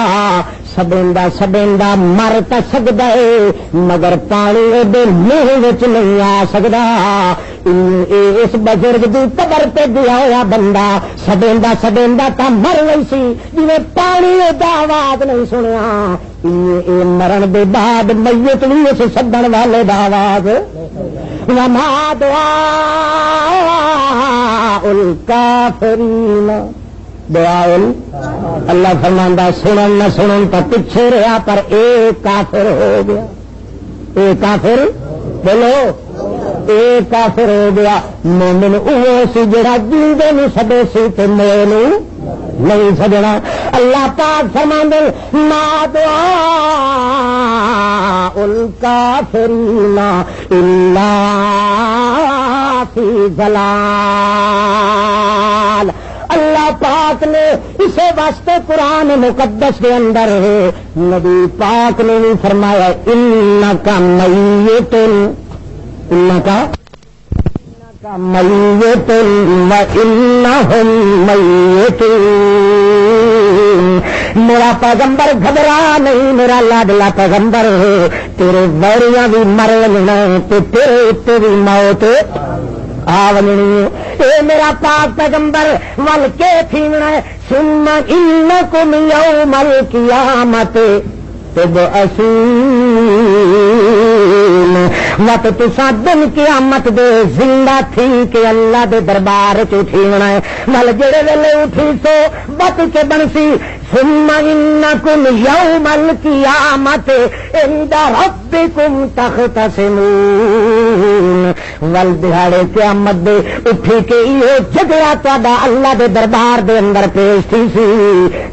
سبیندا مر تو سکتا ہے مگر پانی دے منہ نہیں آ سکتا. اس بزرگ کی قبر پہ گیا ہوا بندہ سبیندا تو مر گئی سی جی پانی دا آواز نہیں سنیا مرن دے بعد میت بھی اس سدن والے دا آواز. وما دعاء الکافرین دعا اللہ فرماندا سنن نہ سنن تو پیچھے رہا پر ایک کافر ہو گیا. ایک کافر بولو ایک کافر ہو گیا. مومن وہ سی جڑا جیندے نوں سدے سی تے موئے نوں نہیں سجنا. اللہ پاک فرماندے ما دعاء الکافرین الا فی ضلال. اللہ پاک نے اسے واسطے قرآن مقدس کے اندر نبی پاک نے بھی فرمایا انکا میت انکا میت وانہم میتون، میرا پیغمبر گھبرا نہیں، میرا لاڈلا پیغمبر، تیرے ویریاں بھی مر لگنا تے تیرے اتنے بھی موت آ ونجنی اے میرا پاک پیغمبر ول کے تھیونا ثم انکم یوم القیامت تبعثون، مت تسا دن قیامت دے زندہ تھی کہ اللہ دے دربار چ اٹھیونا ہے، ول جڑے ویلے اٹھی سو بت کے بنسی ثم انکم یوم القیامت عند ربکم تختصمون، ول دہاڑے قیامت دے اٹھی کے یہ جھگڑا تہاڈا اللہ دے دربار دے اندر پیش تھی سی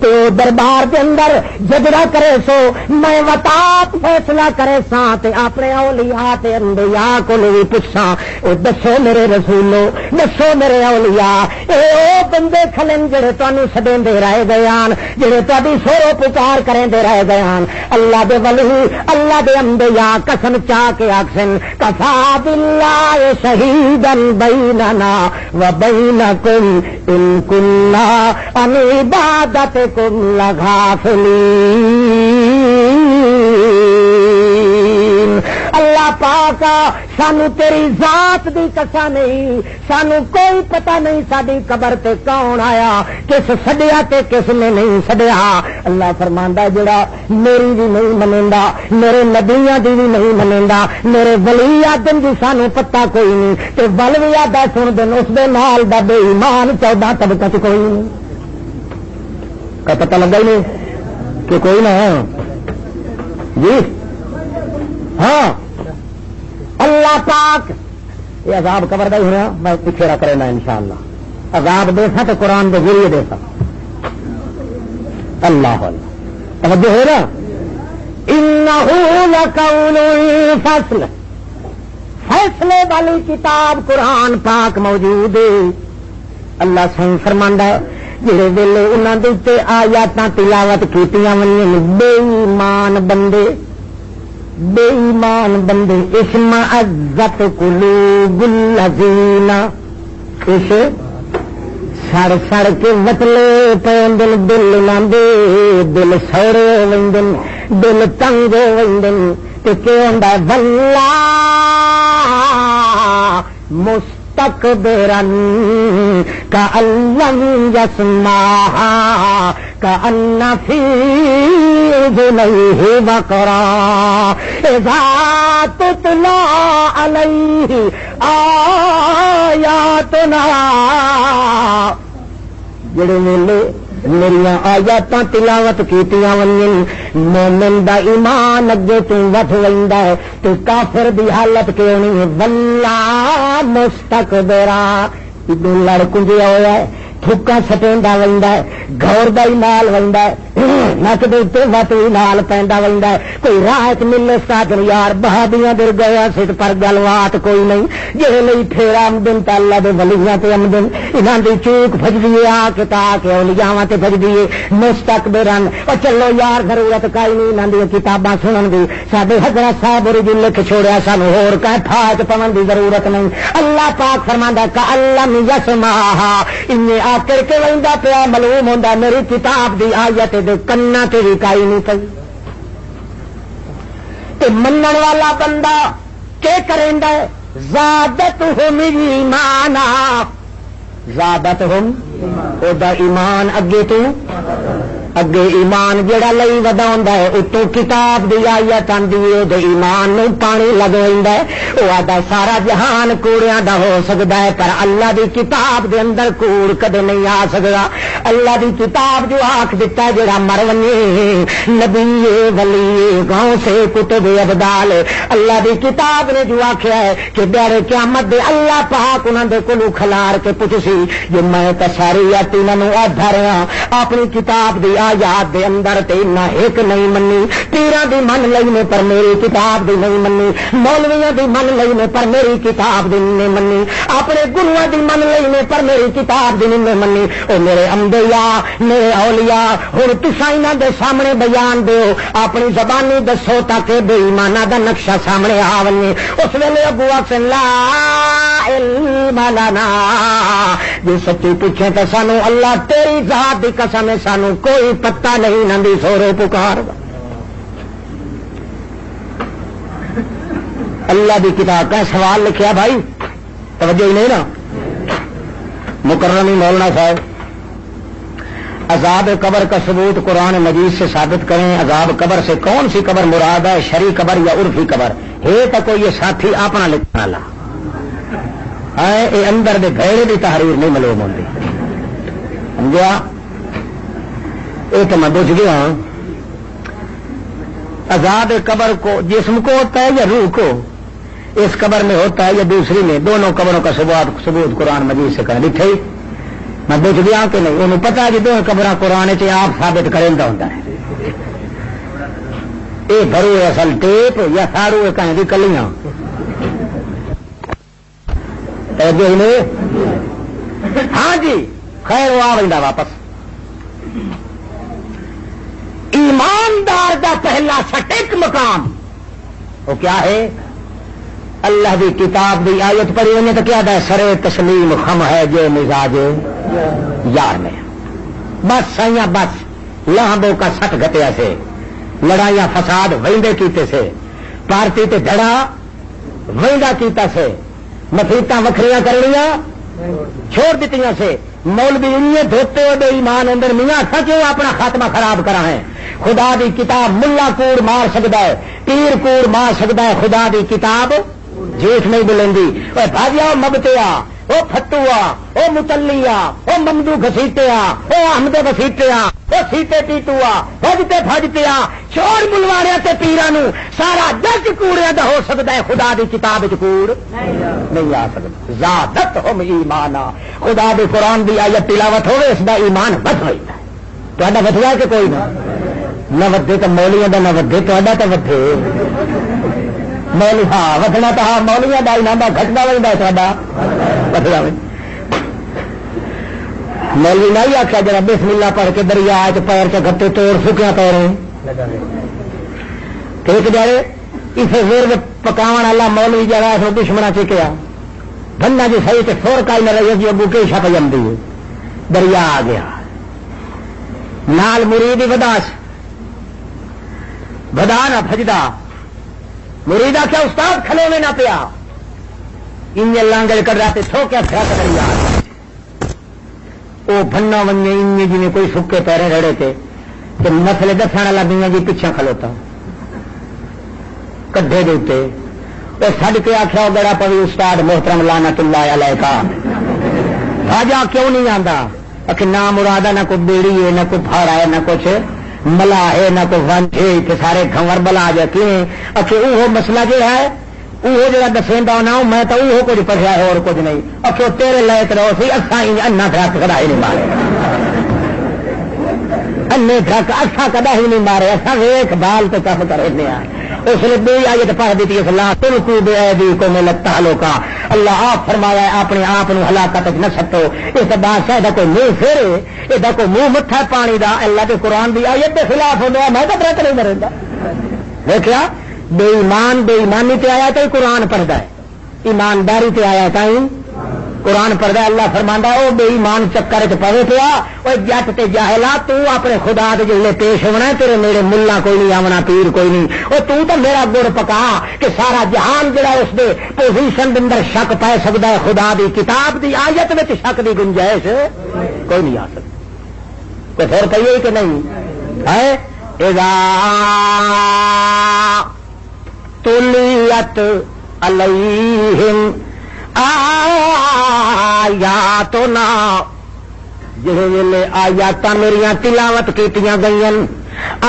تے دربار دے اندر جھگڑا کرے سو میں وطاق فیصلہ کرے ساں تے اپنے اولیاء تے انبیاء کو بھی پوچھاں او دسو میرے رسولو، دسو میرے اولیاء، اے او بندے کھلن جڑے تانوں سدیندے رہے گئے آن، جڑے تہاڈی سورو پکار کریندے رہے گئے آن، اللہ دے ولی اللہ دے انبیاء قسم چاہ کے آکھن کفا باللہ شہیدا بیننا وبینکم ان کنا عن عبادتکم لغافلین، اللہ پاکا سانو تیری ذات دی قسم نہیں، سانو کوئی پتہ نہیں ساری قبر تے کون آیا، کس سڈیا تے کس نے نہیں سڈیا، اللہ فرماندا جڑا میری بھی نہیں منیندا، میرے نبیاں دی بھی نہیں منیندا، میرے ولی آدم دی سانو پتہ کوئی نہیں، تے ولوی آدا سن دن اس دے نال دا بے ایمان 14 طبقہ چ کوئی نہیں، کا پتہ لگا ہی نہیں کہ کوئی نہ جی ہاں اللہ پاک یہ عذاب قبر دا ہی ہونا، میں پیچھے رکھ رہنا انشاءاللہ، عذاب دے سا تو قرآن دے ذریعے دے سا، اللہ توجہ ہے نا، انہ لقول الفصل، فیصلے والی کتاب قرآن پاک موجود ہے، اللہ سن فرماندا جڑے ویلے انہاں دے تے آیاتاں تلاوت کیتیاں ونیاں بے ایمان بندے، بے ایمان بندے اشمئزت قلوب الذین، اس سڑ سڑ کے وتلے پیندن دل لاندے، دل سوڑے ویندن، دل تنگ ویندن، تے کہ ہوندا واللہ مستکبرن کأن لم یسمعھا کأن فی اذنیہ وقرا اذا تتلی علیہ آیاتنا، جڑے ویلے میریاں آیاتاں تلاوت کیتیاں ونجن مومن دا ایمان اگے تو وٹ ویندا ہے، تو کافر دی حالت کیوں نہیں ہے، واللہ مستکبرا، لڑ کنجیا ہوا ہے، تھکا سٹیندا ویندا ہے، گور دا ہی نال ویندا ہے، نک دے تے وٹ ہی نال پیندا ویندا ہے، کوئی راہ ملے ساجن یار بہادیاں در گیا سٹ پر گلوات کوئی نہیں، جے لئی پھیرا آمدن تے اللہ دے ولیاں تے آمدن، انہاں دی چوک بھجدی آ کے تاکہ اولیاء تے بھجدی مستکبرن، او چلو یار ضرورت کائی نہیں انہاں دی کتاباں سنن دی، ساڈے حضرت صاحب اور جی لکھ چھوڑیا سانو ہور کہ پھاج پون دی ضرورت نہیں، اللہ پاک فرماندا کہ اللہ یسمعھا، انہیں آ کر کے ویندا پیا معلوم ہوندا میری کتاب دی آیت دے کنا تے بھی کائی نہیں پئی، تے منن والا بندہ کی کریندا ہے زادتہم ایمانا، زادتہم او دا ایمان اگے تو اگے ایمان جڑا لئی وداوندا ہے اتو کتاب دی آیت آندی ہے دے ایمان نو پانی لگویندا ہے، او آدا سارا جہان کوڑیاں دا ہو سکدا ہے پر اللہ دی کتاب دے اندر کوڑ کدے نہیں آ سکدا، اللہ دی کتاب جو آکھ دتا جڑا مر ونجے نبی ولی گاؤں سے کتب ابدال، اللہ دی کتاب نے جو آکھیا ہے کہ بیڑے قیامت دے اللہ پاک انہاں دے کولوں کھلار کے پوچھسی جو میں تے ساری آتی انہاں نو آدھا رہا اپنی کتاب دی آیات دے اندر تے نہ ایک نہیں منی، پیراں دی من لئی نے پر میری کتاب دی نہیں منی، مولویاں دی من لئی نے پر میری کتاب دی نہیں منی، اپنے گروہاں دی من لئی نے پر میری کتاب دی نہیں منی۔ او میرے انبیاء میرے اولیاء ہن تساں انہاں دے سامنے بیان دیو، اپنی زبانی دسو تاکہ بے ایماناں دا نقشہ سامنے آوے۔ اس ویلے ابو حسن لا علم لنا، جو سچی پوچھے تو سانو اللہ تیری ذات دی قسم ہے سانو کوئی پتہ نہیں، نہ دی سورو پکار دا۔ اللہ دی کتاب کا سوال لکھیا بھائی، توجہ ہی نہیں نا۔ مکرمی مولانا صاحب عذاب قبر کا ثبوت قرآن مجید سے ثابت کریں، عذاب قبر سے کون سی قبر مراد ہے، شرعی قبر یا عرفی قبر ہے؟ تو کوئی یہ ساتھی اپنا لکھنے والا اے اندر دے گھیڑے دی تحریر نہیں معلوم ہوتی، سمجھا؟ یہ تو میں بجھ گیا۔ عذاب قبر کو جسم کو ہوتا ہے یا روح کو؟ اس قبر میں ہوتا ہے یا دوسری میں؟ دونوں قبروں کا ثبوت قرآن مجید سے کر لکھے، میں بجھ گیا کہ نہیں؟ انہوں پتا جی دونوں قبر قرآن چ آپ ثابت کریں ہوتا ہے، یہ بھرو اصل ٹیپ یا ساڑو کہیں دی کلیاں ہاں جی خیر وہ آ واپس۔ ایماندار دا پہلا سٹیک مقام وہ کیا ہے؟ اللہ دی کتاب دی آیت پڑھی انہیں تو کیا دا سرے تسلیم خم ہے جو مزاج یار میں، بس سائیاں بس لہبوں کا سٹ گھٹیا سے، لڑائیاں فساد ویندے کیتے سے، پارٹی تے دھڑا ویندا کیتا سے، مسیتاں وکھریاں کرنیاں چھوڑ دیتیاں سے، مولوی انہیں دھوتے ہوئے ایمان اندر میاں سچ اپنا خاتمہ خراب کرا ہے۔ خدا دی کتاب ملا کوڑ مار سکتا ہے، پیر کوڑ مار سکتا ہے، خدا دی کتاب جھوٹ نہیں بلندی۔ وہ بھاجیا مبتیا، وہ فتوا، وہ متلیا، وہ ممدو گھسیٹیا، وہ احمد گھسیٹیا، وہ سیتے پیٹوا، بھجتے بھجتیا، چور ملواریا تے پیرانو سارا جج کوڑیا دا ہو سکتا ہے، خدا دی کتاب چ کوڑ نہیں آ سکتا۔ زادت ہم ایمانا، خدا دی قرآن دی آیت تلاوت ہوئے اس دا ایمان بد ہوتا ہے۔ تو ودیا کہ کوئی نہ ودے تو مولیاں دا نہ ودے تو ودے مولی ہاں ودنا تو ہاں مولیاں دا ایمان دا گھٹنا وجدا ودنا مولوی نہیں آخیا جرا بسم اللہ پڑھ کے دریا پیر کے گھٹے توڑ سکیا پیریں ایک جائے اسے زیر پکاو والا مولوی جگہ اس دشمنا چکیا بننا جی صحیح تو سور کا ہی نہ رہی جی ابو کے چھپ جمدی دریا آ گیا نال مرید وداس بدا نہ بجدا مرید آخیا استاد کھلونے نہ پیا ان لانگڑ کر رہا تھو کیا تھا دریا وہ بننا بننے ان جی کوئی سکے پیرے رڑے تھے تو مسلے دسنے والا میاں جی پیچھا کھلوتا کڈے دے وہ سڈ کے آخیا گڑا پوی استاد محترم لعنت اللہ علیہ کا راجا کیوں نہیں آتا کہ نہ مرادہ نہ کوئی بیڑی ہے نہ کوئی پھاڑا ہے نہ کچھ ملا ہے نہ کوئی ونج ہے کہ سارے گھنور بلا جا کے وہ مسئلہ جو ہے وہ جا دسیندا ہونا میں تو وہ کچھ پڑھیا ہے اور کچھ نہیں اچھا تیرے لائق رہو سی انا درخت کدا ہی نہیں مارے انے درخت اچھا کدا ہی نہیں مارے اصا ویخ بال تو کم کرنے اس نے بے آیت پڑھ دیتی اللہ تم کو بے عیدی کو میں لگتا کا اللہ آپ فرمایا اپنے آپ ہلاکت نہ سٹو اس بادشاہ دا کوئی منہ پھیرے یہ کوئی منہ مٹھا پانی دا اللہ کے قرآن دی آیت کے خلاف ہو گیا میں تو درخت نہیں مرے دیکھا بے ایمان بے ایمانی تے آیا تو قرآن پڑھتا ہے ایمانداری تے آیا تھی قرآن پڑھتا ہے اللہ فرماندا او بے ایمان چکر چ پوے پیا وہ جٹ تے جاہلا تو اپنے خدا دے جلے پیش ہونا تیرے میرے ملا کوئی نہیں آونا پیر کوئی نہیں وہ تو میرا گڑ پکا کہ سارا جہان جڑا اس دے پوزیشن دے اندر شک پا سکتا ہے خدا دی کتاب دی آیت وچ شک دی گنجائش کوئی نہیں آ سکتی کوئی پھر کہیے کہ نہیں ہے اذا تلیت علیہم آیاتنا جس ویلے آیات میرا تلاوت کیتیاں گئیں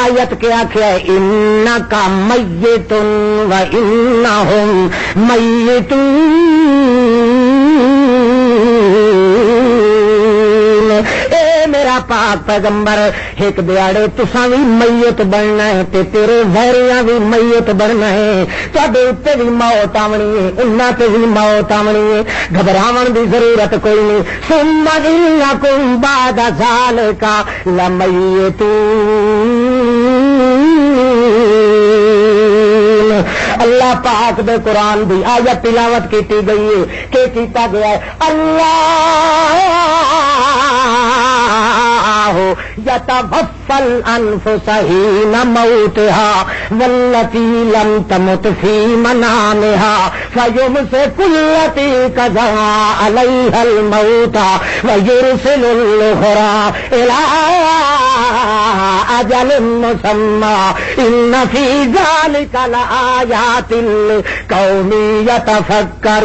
آیت کے آخیا انکا میتن و انہم میتون اے میرا میرا پاک پیغمبر ایک دیاڑے تساں بھی میت بننا ہے تے تیرے ویریاں بھی میت بننا ہے، تواڈے اوتے بھی موت آونی ہے، انہاں تے بھی موت آونی ہے، گھبراون دی ضرورت کوئی نہیں۔ ثم انکم بعد ذالک لمیتون، اللہ پاک دے قرآن دی آیت تلاوت کیتی گئی ہے کہ کیتا گیا ہے اللہ یتوفی الانفس حین موتها والتی لم تمت فی منامها فیمسک التی قضی علیها الموت ویرسل الاخری الی اجل مسمی ان فی ذلک لآیات لقوم یتفکرون۔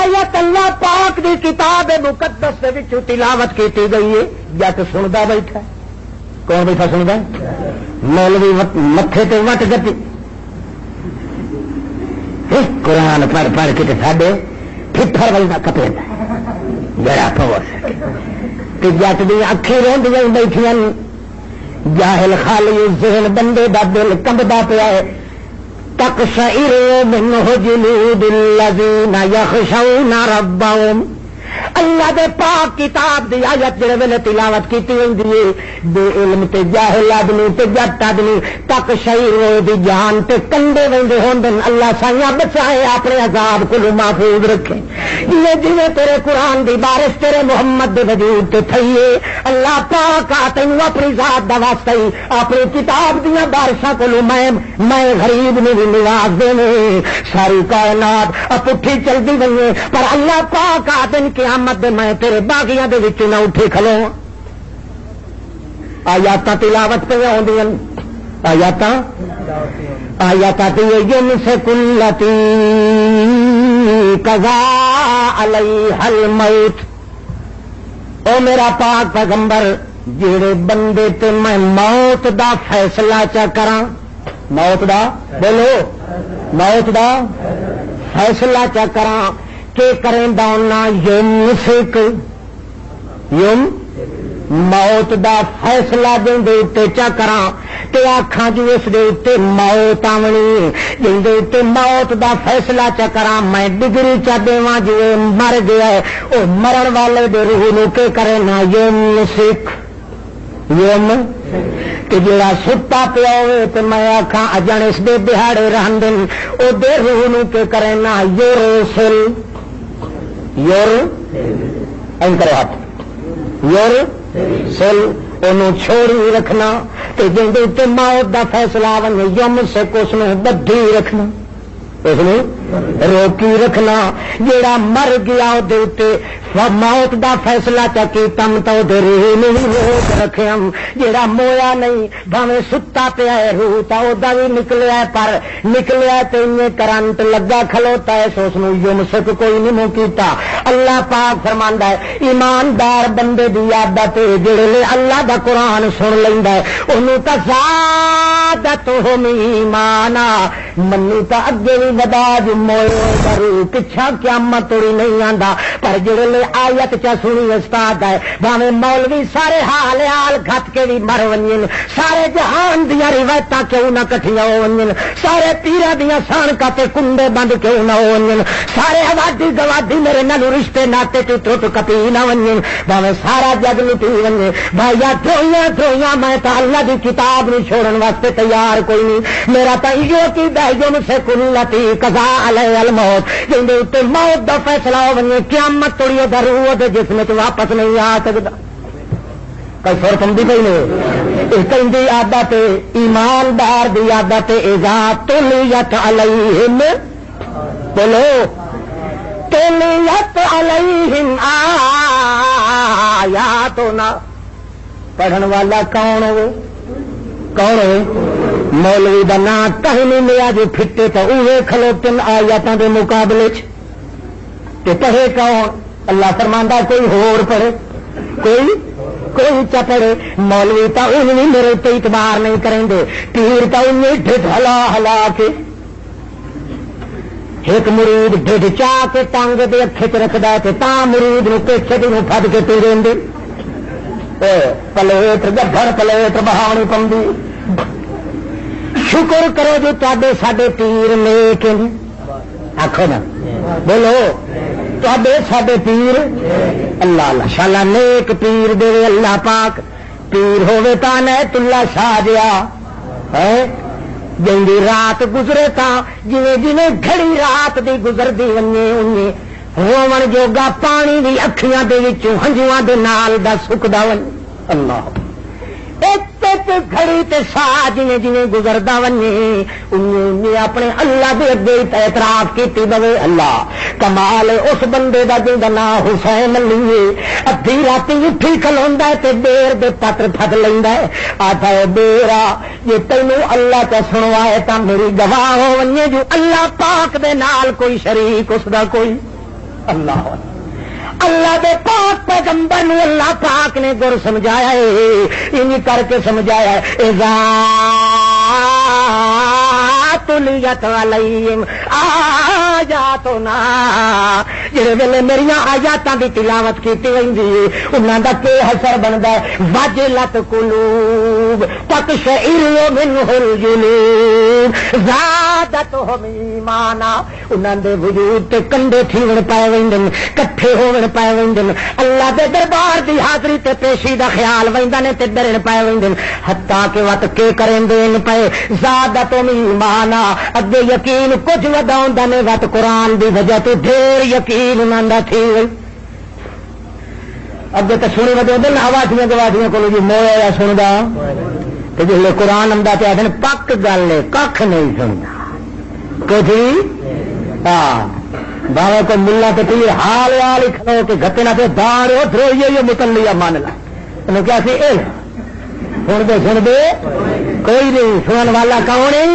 آیت اللہ پاک دی کتاب مقدس دے وچ تلاوت کیتی گئی ہے، جٹ سندا بیٹھا، کون بیٹھا سندا؟ مولوی متھے تے وٹ گتی قرآن پڑھ پڑھ کے ساڈے پھٹھر ولدا کپے جڑا پور تے جٹ دی اکھیں روندیاں بیٹھیاں، جاہل خالی ذہن بندے دا دل کمبدا پیا ہے۔ تقشعر منہ جلود الذین یخشون ربهم، اللہ دے پاک کتاب دی آیت جڑے ویلے تلاوت کیتی ہوندی ہے، بے علم تے جاہل آدمی تے جٹ آدمی تقشعر دی جان تے کنڈے ویندے ہوندے۔ اللہ سائیاں بچائے، اپنے عذاب کو محفوظ رکھے۔ جویں تیرے قرآن دی بارش تیرے محمد دے وجود تے تھئیے، اللہ پاک تینوں اپنی ذات دا واسطہ ہی اپنی کتاب دیاں بارشاں کو میں غریب نے بھی نواز دینے، ساری کائنات پٹھی چلدی گئی پر اللہ پاک دن قیامت دے میں تیرے باغیاں دے وچ نہ اٹھی کھلو۔ آیاتاں تلاوت پہ آؤندیاں، آیاتاں یمسک التی قضا علیہا الموت، او میرا پاک پیغمبر جڑے بندے تے میں موت دا فیصلہ چا کراں، موت دا بولو، موت دا فیصلہ چا کراں کہ کریں داؤنا یمسک، یم موت دا فیصلہ دے اتے چا کراں تے آکھاں جو اس دے اتے موت آونی، جن دے اتے موت دا فیصلہ چا کراں میں ڈگری چا دیواں جو مر گیا ہے او مرن والے دے روح نو کے کرے نا یمسک، یم کہ جڑا ستا پیا ہوئے تے میں آکھاں اجن اس دے دہاڑے رہندن او دے روح نو کے کرے نا یورسل، این کرو ہاتھ، یور سل انہوں چھوڑی رکھنا تے جن دے تے موت دا فیصلہ ون یم سے کس نے بدھی رکھنا، اس نے روکی رکھنا، جیڑا مر گیا دے تے موت دا فیصلہ چکی تم تو دے روح نہیں روک رکھے ہم، جیڑا مویا نہیں بھاویں ستا پیا ہے روح تا او دا بھی نکلیا ہے پر نکلیا تے انہیں کرنٹ لگا کھلوتا ہے سو اس نو یمسک کوئی نہیں منہ کیتا۔ اللہ پاک فرماندا ہے ایماندار بندے دی عادت جڑے لے اللہ دا قرآن سن لیندا ہے اونوں تا زادتہم ایمانا، منی تا اگے بھی ودا جو موئے کرو پچھا قیامت توڑی نہیں آندا، پر جڑے لے آیت چا سنی استاد ہے بھاویں مولوی سارے حال گھت کے بھی مر ونجن، سارے جہان دیا روایتاں کیوں نہ کٹھیاں ہو ونجن، سارے پیراں دیا سانکاں تے کنڈے بند کیوں نہ ہو ونجن، سارے آبادی گوادی میرے نال رشتے ناتے تے ٹوٹ کپی نہ ونجن، بھاویں سارا جگ لٹی ونجے بھائیا دھوئیاں دھوئیاں میں تا اللہ دی کتاب نوں چھوڑن واسطے تیار کوئی نہیں۔ میرا تا ایو کی دہجم سے کلتی قضا علیہ الموت، جن دے اوتے موت دا فیصلہ ہو ونجے قیامت توڑی دا روح دے جسم وچ واپس نہیں آ سکدا۔ کوئی فرق ہندی پئی نہیں، اس کہندی عادت ایماندار دی عادت اذا تلیت علیہم، بولو تلیت علیہم آیاتنا، پڑھن والا کون ہوئے؟ کون ہوئے؟ مولوی دا نام کہیں نہیں لیا جو پھٹے تو اوے کھلوتن آیاتاں دے مقابلے چ تے پڑھے کون؟ اللہ فرماندا کوئی ہور پڑھے، کوئی چا پڑھے، مولوی تا انہیں میرے تے اعتبار نہیں کریں دے، پیر تا انہیں ڈھٹ ہلا ہلا کے ایک مرید ڈڈ چاہ کے ٹانگ دے اکھے چ رکھدا ہے تے تاں مرید نو پیچھے دی نو پھد کے تے دیندے پلیٹ گبھر پلیٹ بہاونی پوندی شکر کرو جو تواڈے ساڈے پیر نیک نے آکھو نا بولو تواڈے ساڈے پیر اللہ اللہ شالا نیک پیر دے اللہ پاک پیر ہوے تا نیت اللہ شاہ جیا ہے جی رات گزرے تا جویں جویں گھڑی رات دی گزرتی ونجے انجے روون جوگا پانی دی اکھیاں دے وچوں ہنجواں دے نال دا سکدا ون اللہ ایک گھڑی تے سا جویں جویں گزردا ونجے انجے اپنے اللہ دے اگے اعتراف کیتی بوے اللہ کمال اس بندے دا جے دا نام حسین علی ادھی راتی اٹھی کھلوندا تے دیر دے پتر پھد لیندا ہے آتا ہے بیرا جے تینوں اللہ تے سنوائے تا میری گواہ ہو ونجے جو اللہ پاک دے نال کوئی شریک اس دا کوئی اللہ اللہ دے پاک پیغمبر نو اللہ پاک نے گر سمجھایا ہے انہی کر کے سمجھایا ہے اذا تلیت علیہم آیاتنا جڑے ویلے میریاں آیاتاں دی تلاوت کیتی ویندی انہاں دا کی اثر بندا ہے وجلت قلوب تقشعر منہ الجلود زادتہم ایمانا انہاں دے وجود تے کنڈے تھیون پائے ویندن کٹھے ہون پائے ویندن اللہ دے دربار دی حاضری تے پیشی دا خیال ویندا نے تے ڈرن پائے ویندن حتیٰ کہ وقت کے کریں دین پائے زادتہم ایمانا اگے یقین کچھ وداؤندا نے وقت قرآن دی وجہ تو ڈھیر یقین ناندا تھی اگے تو سنی ودے دن آوازیاں گوازیاں کو جی مویا یا سندا تے جس لے قرآن آندا تے آدھن پک گل ہے ککھ نہیں سندا کچھ بھی ہاں باوے کو ملا تے پیر حال حال کھڑو کہ گھتے نہ تے دار ہو دروئیے یہ متلیا مان لا انہوں کیا سی اے سن دے کوئی نہیں سنن والا کون ہے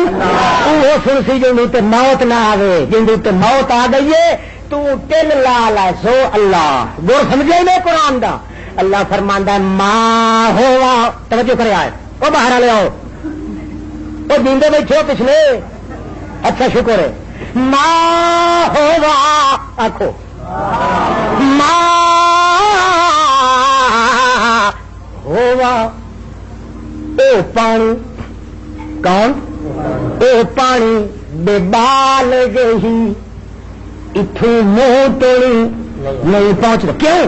وہ سن سی جو تے موت نہ آوے جن تے موت آ گئی ہے تو تل لا لا سو اللہ گور سمجھے میں قرآن دا اللہ فرماندا ہے ماں ہوا توجہ کرے آئے وہ باہر لے آؤ وہ جیندے بیٹھو پچھلے اچھا شکر ہے ماں ہوا آخو ماں ہوا او پانی کون او پانی بے بال گئی اتوں منہ توڑی نہیں پہنچتا کیوں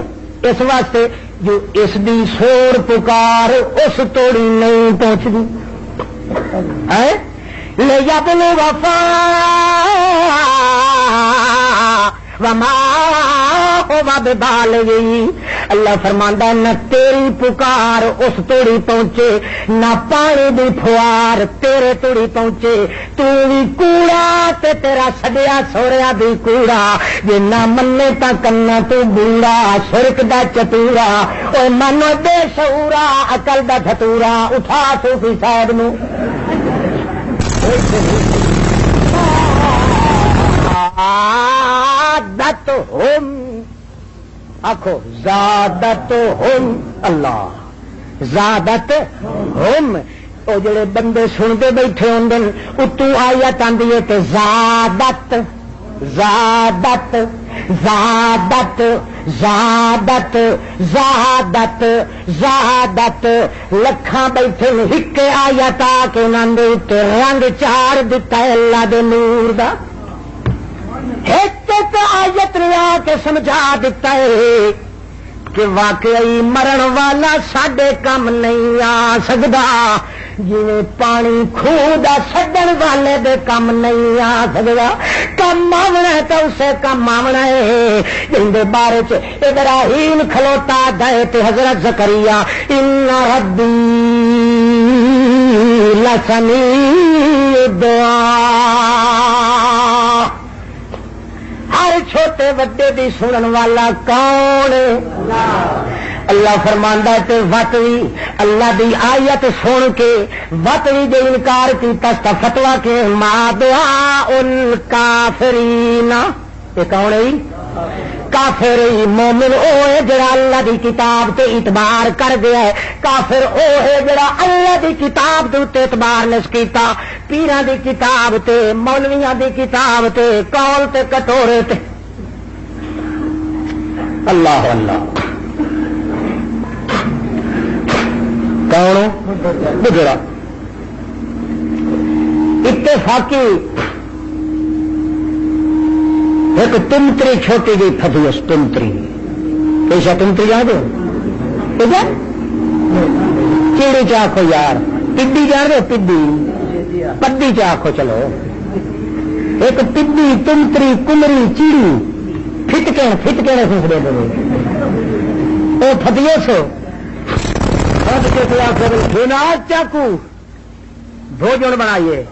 اس واسطے جو اس دی سور پکار اس توڑی نہیں پہنچتی لے جا بولو وفا وما ہوا بے بال گئی اللہ فرماندا نہ تیری پکار اس توڑی پہنچے نہ پانی دی پھوار تیرے توڑی پہنچے تو بھی کوڑا تے تیرا سڈیا سوریا بھی کوڑا جے نہ منے تا کنا تو بوڑا شرک دا چتورا او من دے شعورا عقل دا دھتورا اٹھا صوفی صاحب نو زادتہم آخو زادتہم اللہ زادتہم او جڑے بندے سنتے بیٹھے ہوں اتوں آیت آندی ہے تے زادت زادت زادت زادت زادت زادت لکھاں بیٹھے ہکے آیت آ کے انہاں دے تے رنگ چار دتا ہے اللہ دے نور دا ایک آیت نے آ کے سمجھا دیتا ہے کہ واقعی مرن والا ساڈے کم نہیں آ سکتا جی پانی خوہ دا سڈن والے دے کم نہیں آ سکتا کم آونا ہے تو اسے کم آونا ہے جن دے بارے چ ابراہیم کھلوتا گئے تے حضرت زکریا ان ربی لسمیع الدعاء ہر چھوٹے وڈے دی سنن والا کون اللہ فرماندا تے وت وی اللہ دی آیت سن کے وت وی دے انکار کیتا تا فتوا کہ ما دعاء الکافرین یہ کون ہے کافر مومن او ہے جڑا اللہ دی کتاب تے اعتبار کر گیا ہے کافر او ہے جڑا اللہ دی کتاب دے اعتبار نس کیتا پیراں دی کتاب تے مولویاں دی کتاب تے کول تے کٹورے تے اللہ اللہ کون بجڑا اتفاقی ایک تمتری چھوٹی جی پھٹی اس تمتری ایسا تمتری یاد ہو چیڑی چاخو یار پڈی جان دو پڈی پڈی چاخو چلو ایک پڈی تمتری کمری چیڑی فٹکے سوچ دے وہ پھٹیو سو چاقو بھوجن بنائیے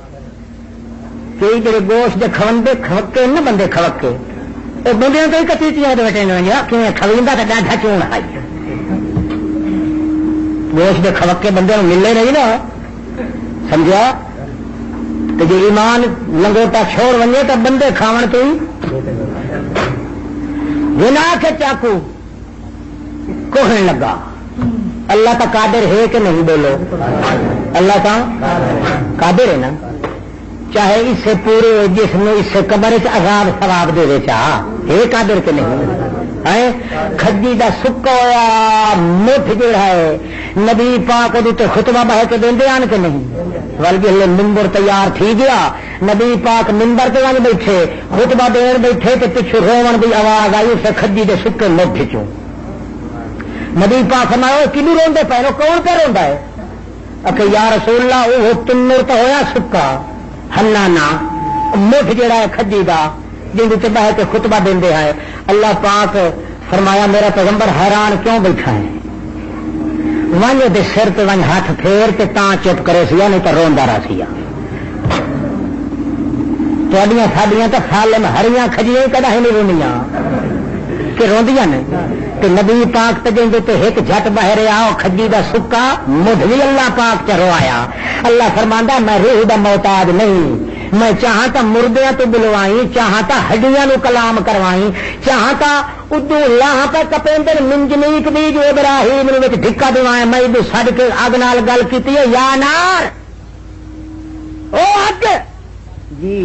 کئی جڑے گوشت دے کھوندے کھوکے نہ بندے کھوکے وہ بندے تو کچیٹیاں بیٹھے کیوں کھویندا تو ڈاڈا کیوں نہ آئی گوشت دے کھوکے بندے ملے نہیں نا سمجھا تو جی ایمان لنگوٹا چھوڑ ونجے تو بندے کھاون تو ہی بنا کے چاقو کوہن لگا اللہ کا قادر ہے کہ نہیں بولو اللہ کا قادر ہے نا چاہے اس سے پورے جسم اس سے قبر عذاب ثواب دے چاہ یہ قادر کہ نہیں کھجی دا سکا ہوا مٹھ جڑا ہے نبی پاک تے خطبہ بہ کے دے آن کے نہیں بلکہ ہلے ممبر تیار تھی گیا نبی پاک ممبر تے ون بیٹھے خطبہ دین بیٹھے تے پچھو روون دی آواز آئی اسے کھجی دے سکے مٹھ چوں نبی پاک فرمایا کلو روندے پے کون پہ روندا ہے کہ یا رسول اللہ وہ تنور تو ہویا سکا ہنانا مٹھ جڑا ہے کھجی دا جن تے بہ کے خطبہ دیندے ہے اللہ پاک فرمایا میرا پیغمبر حیران کیوں بیٹھا ہے ون دے سر تے ون ہاتھ پھیر کے تاں چپ کرے سیا نہیں تو روندا رہا سیا تہاڈیاں ساڈیاں تے سالم ہریاں کھجیاں کدا ہی نہیں رونیاں کہ روندیاں نے کہ نبی پاک تجندے تے ایک جھٹ بہ رہا کھجی دا سکا مدھ بھی اللہ پاک چ روایا اللہ فرماندا میں روح دا محتاج نہیں میں چاہاں تا مردیاں تو بلوائی چاہاں تا ہڈیاں نو کلام کروائی چاہاں تا ادو لاہ پہ کپیندر منجنیک دی جو ابراہیم نو وچ ڈھکا دیوائیں میں ادو سڑ کے اگ نال گل کیتی ہے یا نار او اگ جی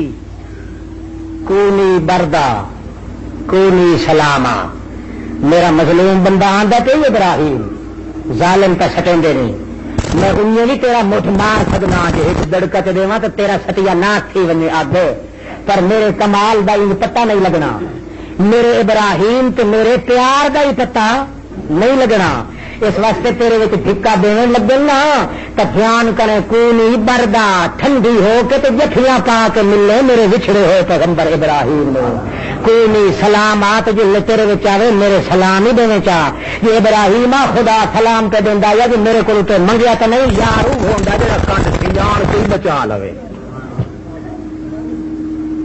کونی بردا کونی سلاما میرا مظلوم بندہ آندا تے ابراہیم ظالم کا سٹیندے نہیں میں انہیں نہیں تیرا مٹھ مار سکنا جی ایک دڑکت دیواں تو تیرا سٹیا نہ تھی ونجے اگ پر میرے کمال دا ہی پتہ نہیں لگنا میرے ابراہیم تے میرے پیار دا ہی پتہ نہیں لگنا اس واسطے تیرے وچ ڈھکا دینے لگن نا تو دھیان کرے کونی بردا ٹھنڈی ہو کے تو جٹھیاں پا کے ملے میرے وچھڑے ہوئے پیغمبر ابراہیم نے کونی سلامات جو تیرے وچ آوے میرے سلام ہی دینے چاہ یہ ابراہیم خدا سلام پہ دیندا یا جو میرے کو تے منگیا تو نہیں یار ہوندا جڑا کنڈ سی جان کوئی بچا لوے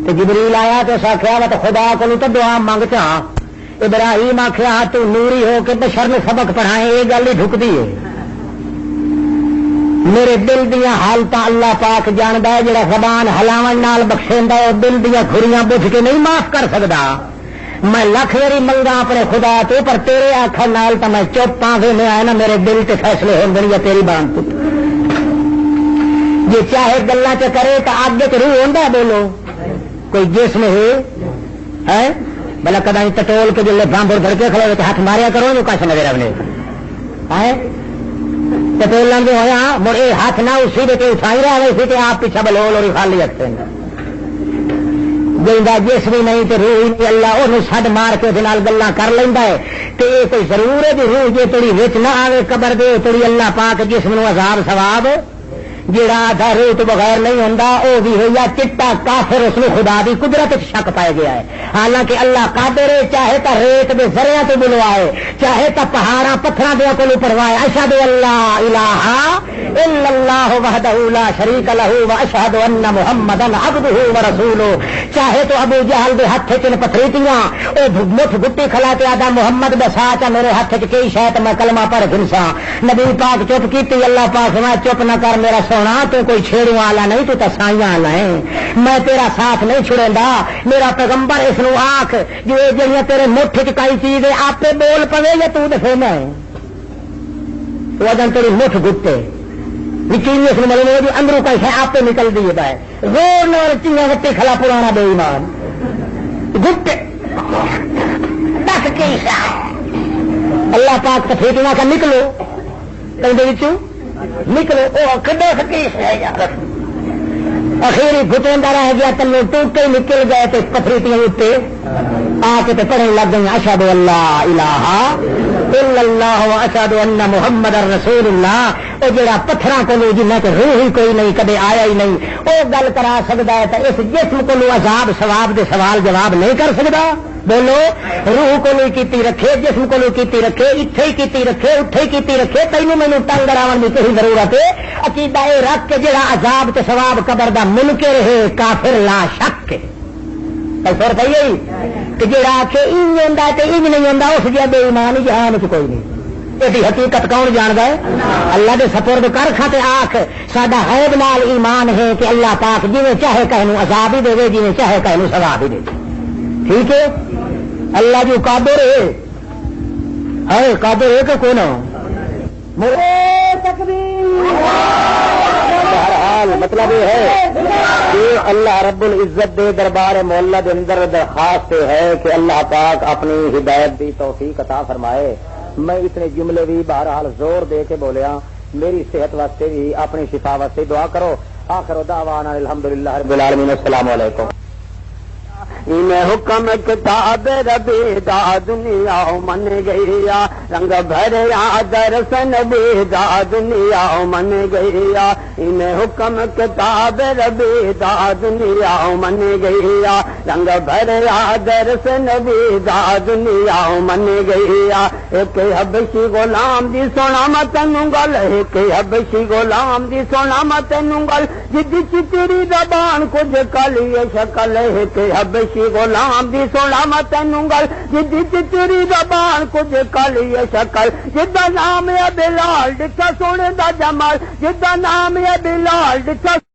تے جبریل آیا تے ساکھیا وا تے خدا کو تو دعا منگ چاہ ابراہیم آخیا تو نوری ہو کے بشر میں سبق پڑھائے یہ گل ہی ڈھکتی ہے میرے دل دیا حالت اللہ پاک جاندا ہے جڑا زبان ہلاون نال بخشیندا ہے دل دیا گھریاں بجھ کے نہیں معاف کر سکدا میں لکھ واری منگا اپنے خدا تو پر تیرے آخر نال تو میں چپ ہاں پھر میں آیا نا میرے دل تے فیصلے ہوں گے تیری بان پت جی چاہے گلاں چ کرے تو آگے تو روح ہوندا بولو کوئی جسم ہے بلا کدا ٹٹول کے جلے بامبر دھڑ کے کھڑے ہاتھ ماریا کرو جو کچھ نظر آنے ٹٹول لیں ہوا مڑ یہ ہاتھ نہ اسی دے اٹھائی رہا ہے اسی آپ پیچھا بلول اور خالی رکھتے ہیں جا جس بھی نہیں تو روح نہیں اللہ وہ سڈ مار کے گلا کر لینا ہے تو یہ کوئی ضرور ہے کہ روح جی تھوڑی وچ نہ آئے قبر دے تھوڑی اللہ پاک جسم عذاب ثواب جڑا آدھا روح تو بغیر نہیں ہوتا وہ بھی ہوئی چٹا کافر اس میں خدا دی قدرت شک پایا گیا ہے حالانکہ اللہ قادر ہے چاہے تو ریت دے ذریعہ تو بلوائے چاہے تو پہاڑا پتھر دیا کو پروائے اشہد اللہ الہ الا اللہ وحدہ لا شریک لہ واشہد ان محمدا عبدہ ورسولہ چاہے تو ابو جہل دے ہاتھ چن پتھریٹیاں او مٹھ گٹی کھلا تے آدھا محمد دا ساتھ میرے ہاتھ چ کئی شاید میں کلمہ پڑھ گنساں نبی پاک چپ کیتی اللہ پاک میں چپ نہ کر میرا سونا تو کوئی چھیڑوں والا نہیں تو تسائیاں والا ہے میں تیرا ساتھ نہیں چھڑے گا میرا پیغمبر اس نو آخ جو جہاں تیرے مٹھ چ کئی چیز ہے آپ پہ بول پوے یا تو دسے میں تو اجن تیری مٹھ گٹے نکیلی اس ملے جو اندروں کا ہے آپ پہ نکل دی ہے زور نہ چنگا وٹے کھلا پرانا بے ایمان گٹ ڈک کے اللہ پاک تفریقہ کا نکلو کہیں نکلو وہ کڈو سکے اخیری گٹیندا رہ گیا تلو ٹوٹے نکل گئے تو پتھریٹیاں اتنے آ کے پڑھنے لگ گئی اشہد اللہ الہ الا اللہ اشہد ان محمد رسول اللہ. وہ جڑا پتھراں کو جنہ کے روح ہی کوئی نہیں کدے آیا ہی نہیں وہ گل کرا سکتا ہے تو اس جسم کو عذاب ثواب دے سوال جواب نہیں کر سکتا. بولو روح کو نہیں کیتی رکھے جسم کو نہیں کیتی رکھے اتھے ہی کیتی رکھے اٹھے ہی کیتی رکھے تینوں مینوں تنگ کراون دی کوئی ضرورت ہے. عقیدہ اے رکھ کے جڑا عذاب تے ثواب قبر دا منکر ہے کافر لا شک ہے. تصور کہیے کہ جڑا کہ انج ہوندا تے انج نہیں ہوندا اس جے بے ایمان جہان وچ کوئی نہیں. یہ حقیقت کون جاندا ہے؟ اللہ دے سپرد کر کھاتے آنکھ ساڈا حیب نال ایمان ہے کہ اللہ پاک جویں چاہے کہنوں عذاب ہی دے جویں چاہے کہنوں ثواب ہی دے. ٹھیک ہے اللہ جو قادر ہے قادر ہے کہ کون بہرحال مطلب یہ ہے کہ اللہ رب العزت دے دربار مولا دے اندر درخواست ہے کہ اللہ پاک اپنی ہدایت دی توفیق عطا فرمائے. میں اتنے جملے بھی بہرحال زور دے کے بولیا میری صحت واسطے بھی اپنی شفا واسطے دعا کرو. آخر دعوانا الحمدللہ رب العالمین السلام علیکم. انہیں حکم کتاب ربی دا دنیا من گئیا رنگ بھریا درسن بھی دا دنیا من گئیا. انہیں حکم کتاب ربی دا دنیا من گئیا رنگ بھریا درسن بھی دا دنیا من گئیا. ایک حبشی غلام دی سونا متنوں گل ایک حبشی غلام دی سونا متنوں گل جدی چتری زبان کچھ کلی شکل ایک حبشی غلام دی سونا متنوں گل جدی چتری زبان کچھ کلی شکل جدا نام ہے بلال ڈٹھا سونے دا جمال جدا نام ہے بلال ڈٹھا